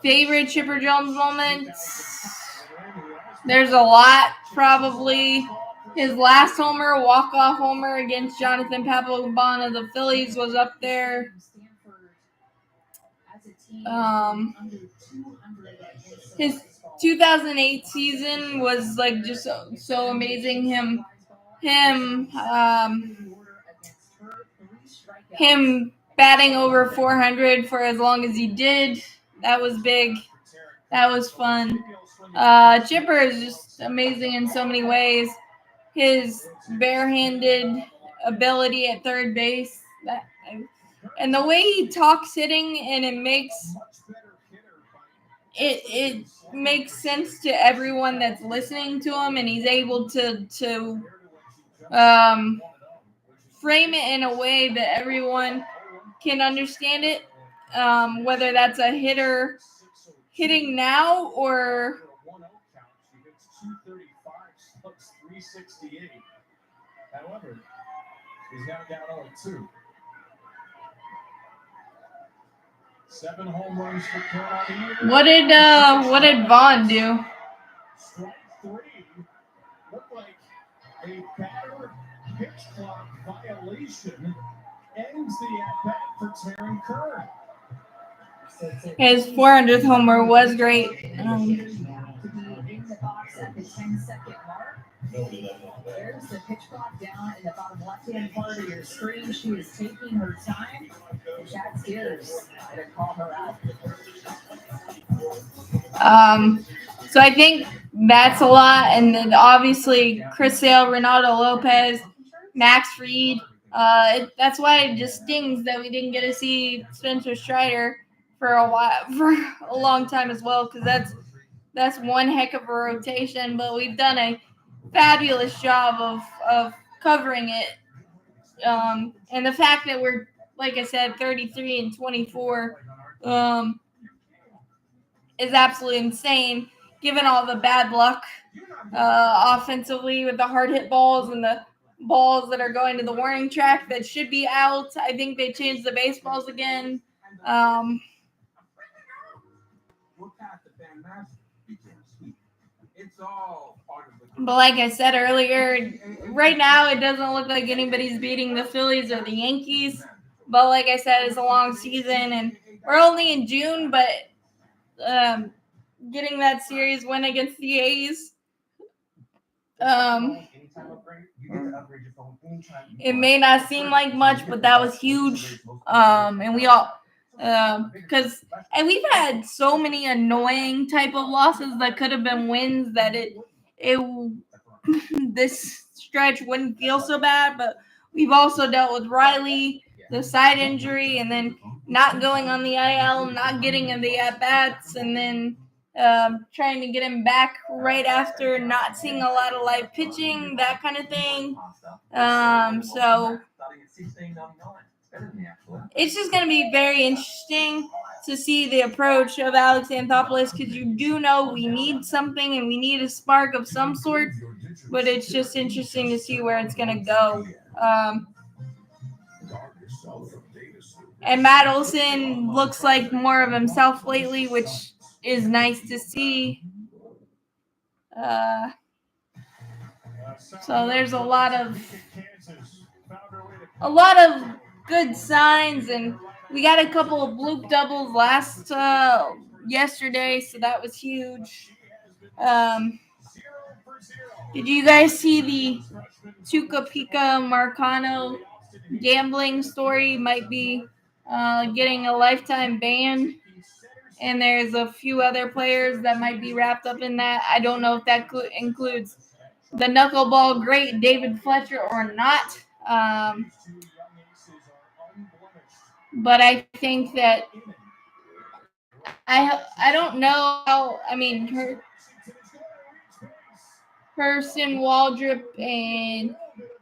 favorite Chipper Jones moments. There's a lot, probably. His last homer, walk-off homer against Jonathan Papelbon of the Phillies, was up there. His 2008 season was like just so amazing. Him batting over 400 for as long as he did. That was big. That was fun. Chipper is just amazing in so many ways. His barehanded ability at third base, and the way he talks hitting, and it makes sense to everyone that's listening to him, and he's able to frame it in a way that everyone can understand it, whether that's a hitter hitting now or 368. However, he's now down 0-2. 7 home runs for Kern on the year. What did Vaughn do? Strike 3 looked like a batter pitch clock violation ends the at-bat for Taryn Kern. His 400th homer was great. There's the pitch clock down in the bottom left-hand part of your screen. She is taking her time. Chad Sears to call her out. So I think that's a lot, and then obviously Chris Sale, Ronaldo Lopez, Max Fried. That's why it just stings that we didn't get to see Spencer Strider for a long time as well, because that's one heck of a rotation. But we've done a fabulous job of covering it, and the fact that we're, like I said, 33-24 is absolutely insane, given all the bad luck offensively with the hard hit balls and the balls that are going to the warning track that should be out. I think they changed the baseballs again. But like I said earlier, right now it doesn't look like anybody's beating the Phillies or the Yankees. But like I said, it's a long season, and we're only in June, but getting that series win against the A's, it may not seem like much, but that was huge. And we all, because we've had so many annoying type of losses that could have been wins that it this stretch wouldn't feel so bad. But we've also dealt with Riley, the side injury, and then not going on the IL, not getting in the at bats, and then trying to get him back right after, not seeing a lot of live pitching, that kind of thing. So it's just going to be very interesting to see the approach of Alex Anthopoulos, because you do know we need something and we need a spark of some sort, but it's just interesting to see where it's going to go. And Matt Olson looks like more of himself lately, which is nice to see. So there's a lot of good signs, and we got a couple of bloop doubles yesterday, so that was huge. Did you guys see the Tuca Pica Marcano gambling story might be getting a lifetime ban. And there's a few other players that might be wrapped up in that. I don't know if that includes the knuckleball great David Fletcher or not. But I think that I don't know how. I mean, Hurston Waldrop and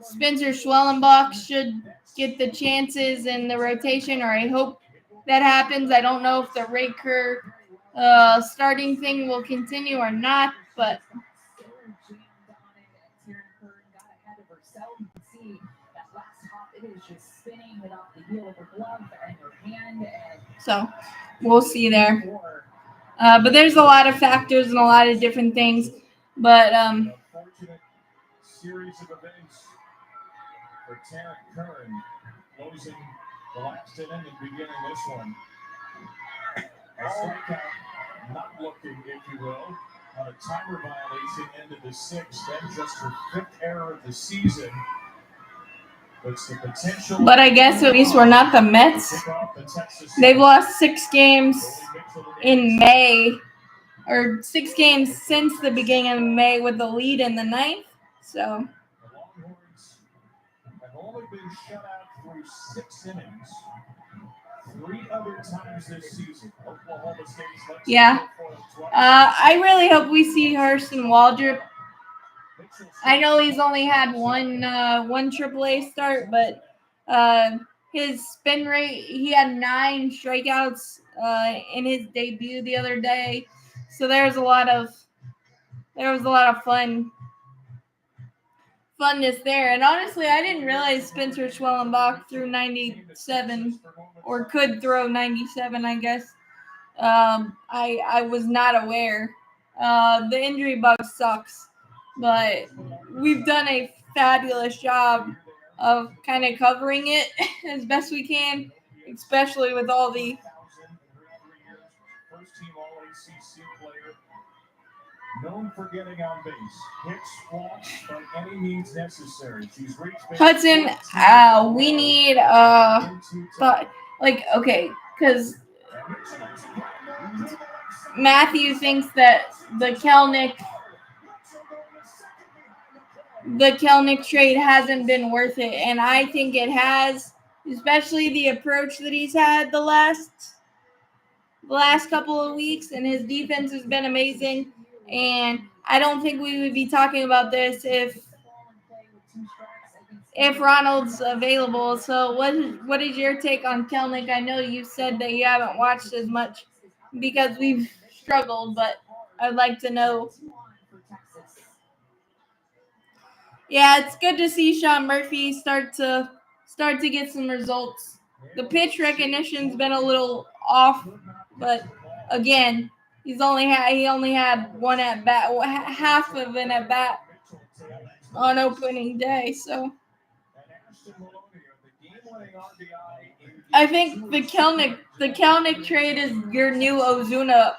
Spencer Schwellenbach should get the chances in the rotation, or I hope that happens. I don't know if the Raker starting thing will continue or not, but so we'll see there. But there's a lot of factors and a lot of different things. But Fortunate series of events for Tarrant Kern, closing the last inning and beginning this one. A strikeout not looking, if you will, on a timer violation into the sixth, then just her fifth error of the season. But I guess at least we're not the Mets. They've lost 6 games in May, or 6 games since the beginning of May with the lead in the 9th. So the Longhorns have only been shut out through 6 innings. 3 other times this season. Oklahoma State's yeah. I really hope we see Hurston Waldrop. I know he's only had one AAA start, but his spin rate, he had 9 strikeouts in his debut the other day. So there was a lot of funness there. And honestly, I didn't realize Spencer Schwellenbach threw 97 or could throw 97, I guess. I was not aware. The injury bug sucks, but we've done a fabulous job of kind of covering it as best we can, especially with all the first-team All-ACC player, known for getting on base, hits, walks by any means necessary. She's reached Hudson. We need because Matthew thinks that the Kelnick trade hasn't been worth it, and I think it has, especially the approach that he's had the last couple of weeks, and his defense has been amazing. And I don't think we would be talking about this if Ronald's available. So what is your take on Kelnick? I know you said that you haven't watched as much because we've struggled, but I'd like to know. Yeah, it's good to see Sean Murphy start to get some results. The pitch recognition's been a little off, but again, he only had one at bat, half of an at bat on opening day. So I think the Kelnick trade is your new Ozuna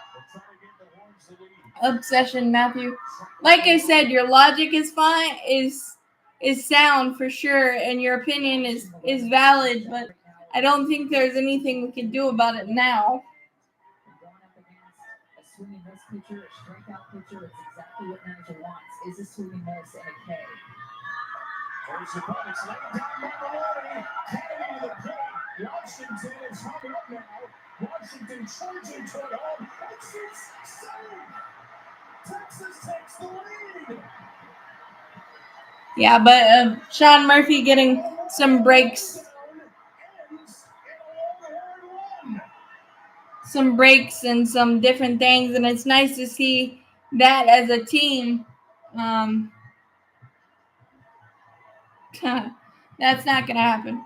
obsession, Matthew. Like I said, your logic is fine, is sound for sure, and your opinion is valid, but I don't think there's anything we can do about it now. A swinging miss pitcher, a strikeout pitcher, it's exactly what manager wants. Is a swinging miss and a K. There's the ball. It's laid down by Maloney. Heading to the plate. Washington is hung up now. Washington charging toward home. Exits save. Texas takes the lead. Yeah, but Sean Murphy getting some breaks. Some breaks and some different things, and it's nice to see that as a team. That's not going to happen.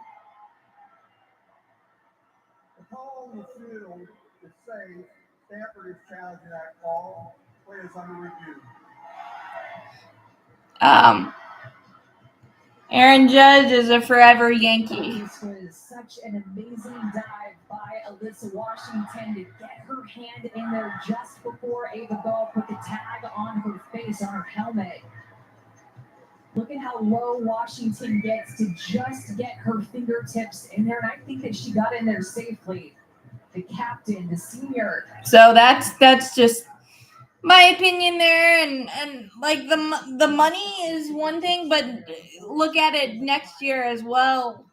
The call on the field is safe. Stanford is challenging that call. Play is under review. Aaron Judge is a forever Yankee. This was such an amazing dive by Alyssa Washington to get her hand in there just before Ava Bell put the tag on her face, on her helmet. Look at how low Washington gets to just get her fingertips in there, and I think that she got in there safely. The captain, the senior. So that's just my opinion there, and like the money is one thing, but look at it next year as well,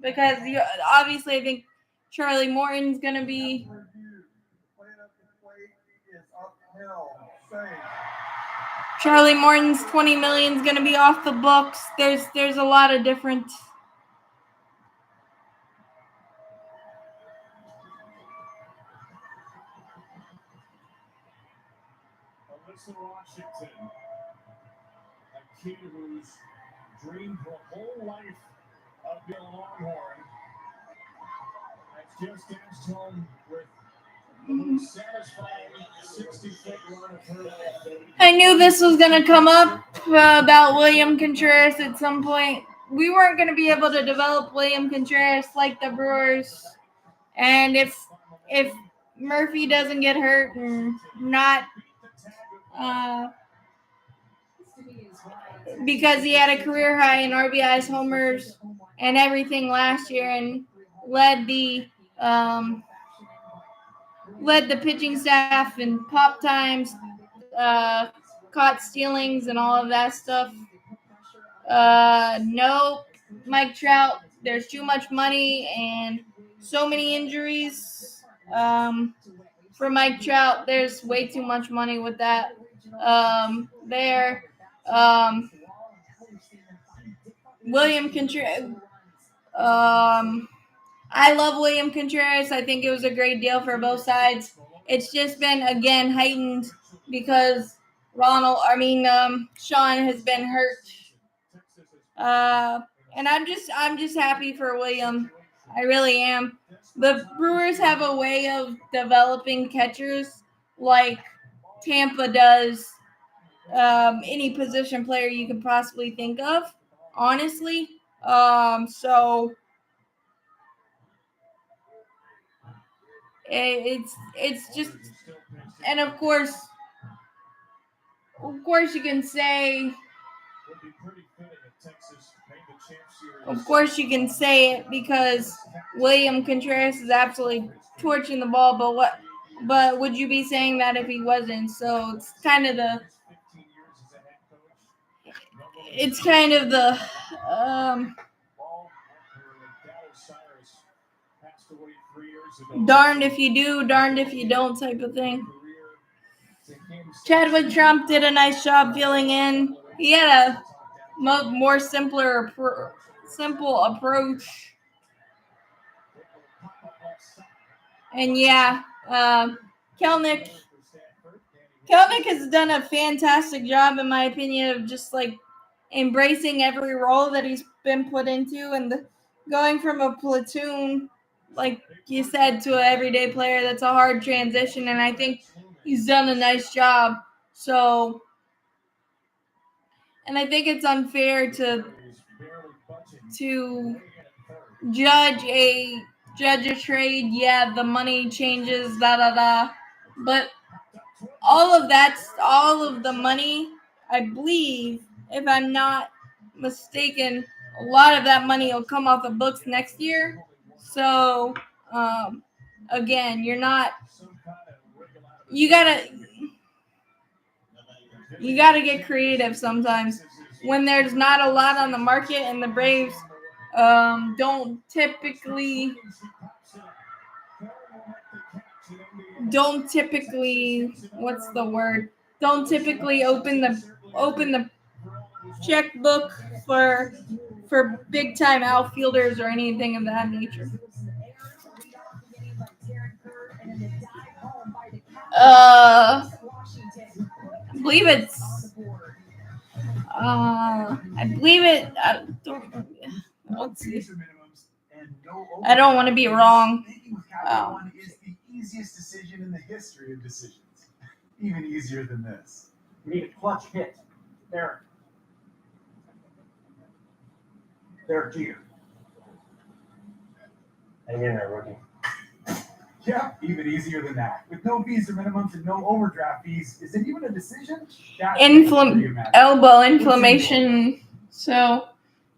because obviously I think Charlie Morton's gonna be. Charlie Morton's $20 million is going to be off the books. There's a lot of different. Alyssa Washington, a kid who's dreamed her whole life of being a Longhorn, has just edged home with the most satisfying 60-foot run of her life. I knew this was going to come up about William Contreras at some point. We weren't going to be able to develop William Contreras like the Brewers, and if Murphy doesn't get hurt and not because he had a career high in RBIs, homers, and everything last year, and led the pitching staff in pop times, caught stealings, and all of that stuff. Nope. Mike Trout, there's too much money and so many injuries. For Mike Trout, there's way too much money with that. William Contreras. I love William Contreras. I think it was a great deal for both sides. It's just been again heightened because Sean has been hurt. And I'm just happy for William. I really am. The Brewers have a way of developing catchers like Tampa does any position player you could possibly think of, honestly. So it's just, and of course you can say, it because William Contreras is absolutely torching the ball, but would you be saying that if he wasn't? So it's kind of the darned if you do, darned if you don't type of thing. Chadwick Trump did a nice job filling in. He had a more simple approach. And yeah, Kelnick has done a fantastic job, in my opinion, of just like embracing every role that he's been put into, and going from a platoon, like you said, to an everyday player. That's a hard transition, and I think he's done a nice job. So, and I think it's unfair to judge a trade. Yeah, the money changes, but all of the money, I believe, if I'm not mistaken, a lot of that money will come off the books next year. So, again, you gotta get creative sometimes when there's not a lot on the market, and the Braves don't typically open the checkbook for big time outfielders or anything of that nature. I believe it. Let's see. I don't want to be wrong. Is the easiest decision in the history of decisions. Even easier than this. We need a clutch hit. There, Jeter. Hang in there, rookie. Yeah, even easier than that. With no fees or minimums and no overdraft fees, is it even a decision? That's elbow inflammation. So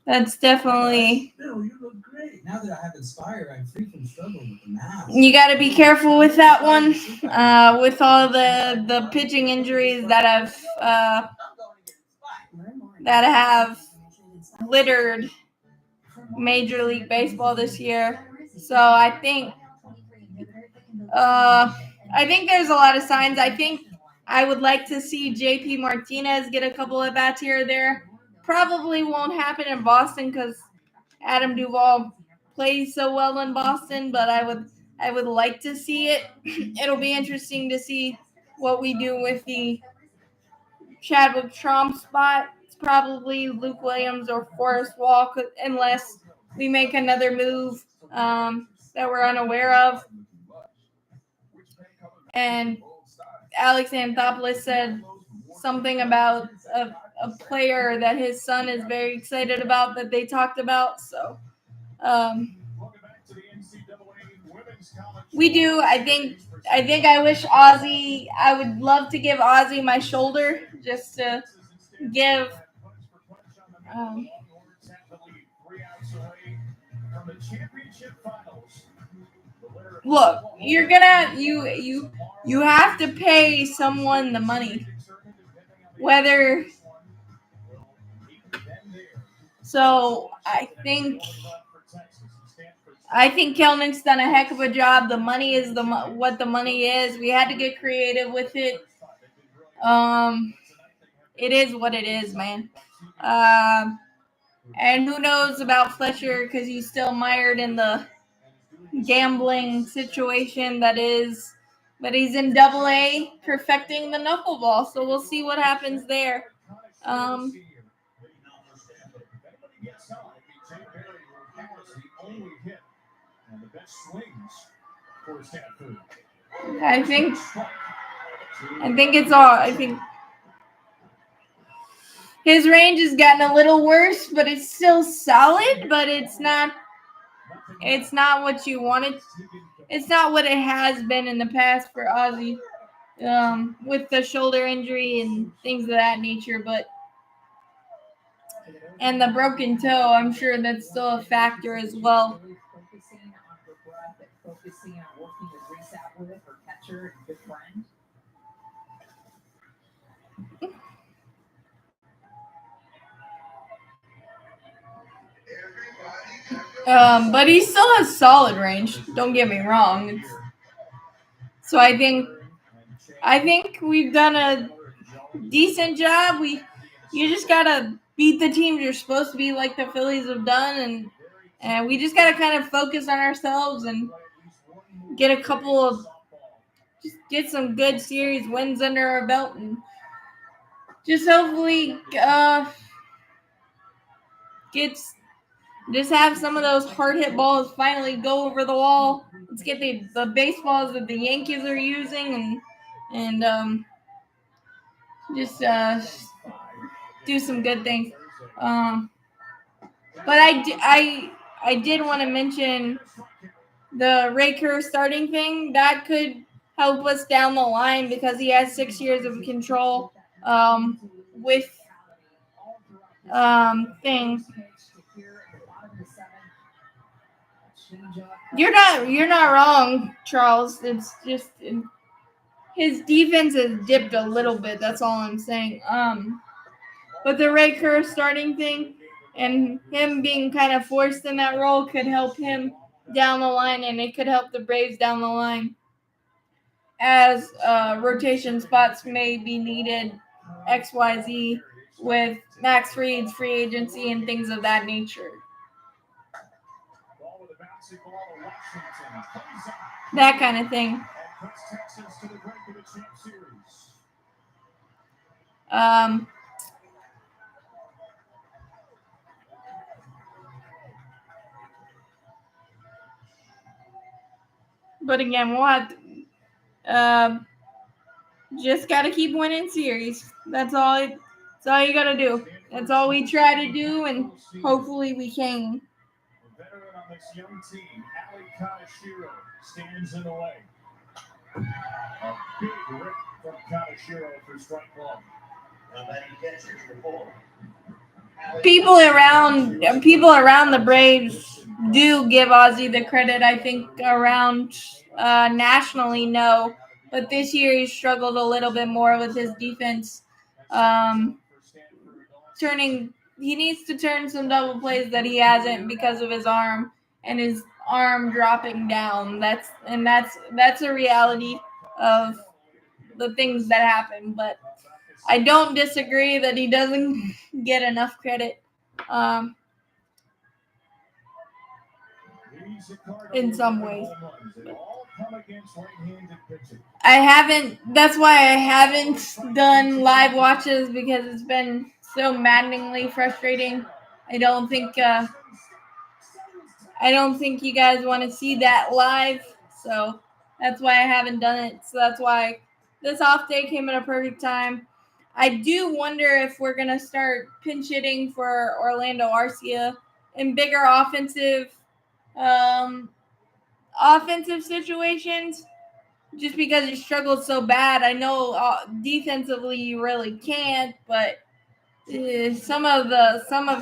that's definitely. Bill, you look great. Now that I have Inspire, I'm free from struggling with the mask. You got to be careful with that one. With all the pitching injuries that have littered Major League Baseball this year. So I think there's a lot of signs. I think I would like to see JP Martinez get a couple of bats here or there. Probably won't happen in Boston because Adam Duvall plays so well in Boston, but I would like to see it. It'll be interesting to see what we do with the Chadwick Trump spot. It's probably Luke Williams or Forrest Walk, unless we make another move that we're unaware of. And Alex Anthopoulos said something about a player that his son is very excited about that they talked about. So we do. I think I wish Ozzy. I would love to give Ozzy my shoulder just to give. Look, you're gonna you have to pay someone the money, whether. So I think Kelnick's done a heck of a job. The money is what the money is. We had to get creative with it. It is what it is, man. And who knows about Fletcher because he's still mired in the gambling situation that is. But he's in Double-A perfecting the knuckleball, so we'll see what happens there. I think it's all. I think his range has gotten a little worse, but it's still solid. But it's not what you wanted. It's not what it has been in the past for Ozzy, with the shoulder injury and things of that nature. And the broken toe, I'm sure that's still a factor as well. Focusing on working with Reese with her catcher and good friend. But he still has solid range. Don't get me wrong. So I think we've done a decent job. You just gotta beat the teams you're supposed to be, like the Phillies have done, and we just gotta kind of focus on ourselves and get some good series wins under our belt, and just hopefully just have some of those hard hit balls finally go over the wall. Let's get the baseballs that the Yankees are using and just do some good things. But I did want to mention the Ray Kerr starting thing. That could help us down the line because he has 6 years of control with things. You're not wrong, Charles. It's just his defense has dipped a little bit. That's all I'm saying. But the Ray Kerr starting thing and him being kind of forced in that role could help him down the line, and it could help the Braves down the line as rotation spots may be needed, XYZ, with Max Fried's free agency and things of that nature. That kind of thing. But again, we'll have to, just got to keep winning series. That's all you got to do. That's all we try to do, and hopefully we can. on this young team. Ali Kaneshiro stands in the way. A big rip from Kaneshiro for strike one. And then he catches the ball. People around the Braves do give Ozzy the credit. I think around nationally, no, but this year he struggled a little bit more with his defense. He needs to turn some double plays that he hasn't because of his arm and his arm dropping down. That's a reality of the things that happen, but I don't disagree that he doesn't get enough credit in some ways. That's why I haven't done live watches, because it's been so maddeningly frustrating. I don't think you guys want to see that live, so that's why I haven't done it. So that's why this off day came at a perfect time. I do wonder if we're going to start pinch hitting for Orlando Arcia in bigger offensive situations, just because he struggled so bad. I know defensively you really can't, but some of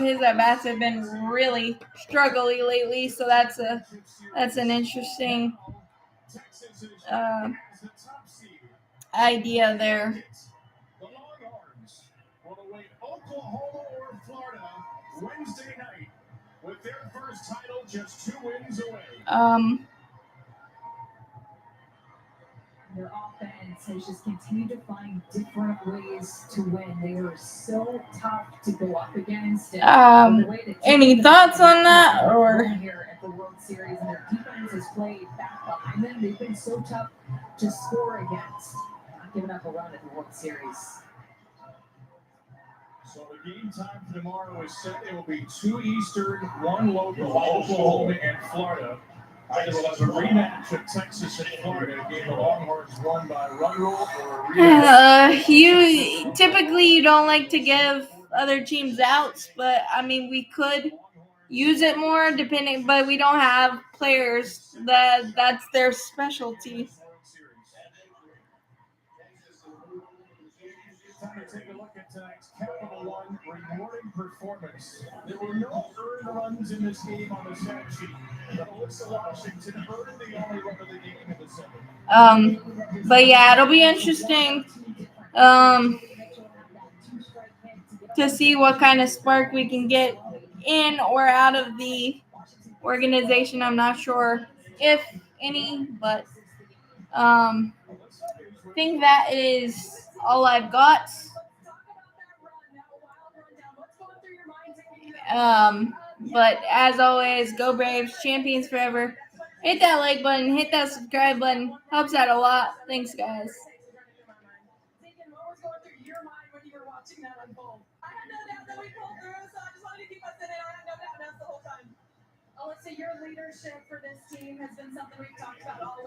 his at bats have been really struggly lately. So that's an interesting idea there. The Longhorns will await Oklahoma or Florida Wednesday night with their first title just 2 wins away. Their offense has just continued to find different ways to win. They are so tough to go up against. Any thoughts on that? Or here at the World Series, and their defense has played back behind them. They've been so tough to score against. Not giving up a run at the World Series. So the game time for tomorrow is set. It will be 2 Eastern, 1 local, Oklahoma and Florida. Either we'll have a rematch of Texas and Florida, a game the Longhorns won by run rule, or a rematch. You don't like to give other teams outs, but I mean we could use it more depending, but we don't have players that's their specialty. Time to take a look at tonight's Capital One rewarding performance. There were no earned runs in this game on the stat sheet. But Alyssa Washington earned the only run of the game in December. But yeah, it'll be interesting to see what kind of spark we can get in or out of the organization. I'm not sure if any, but I think that is all I've got. But as always, go Braves, champions forever. Hit that like button, hit that subscribe button. Helps out a lot. Thanks, guys. Alyssa, your leadership for this team has been something we've talked about all week.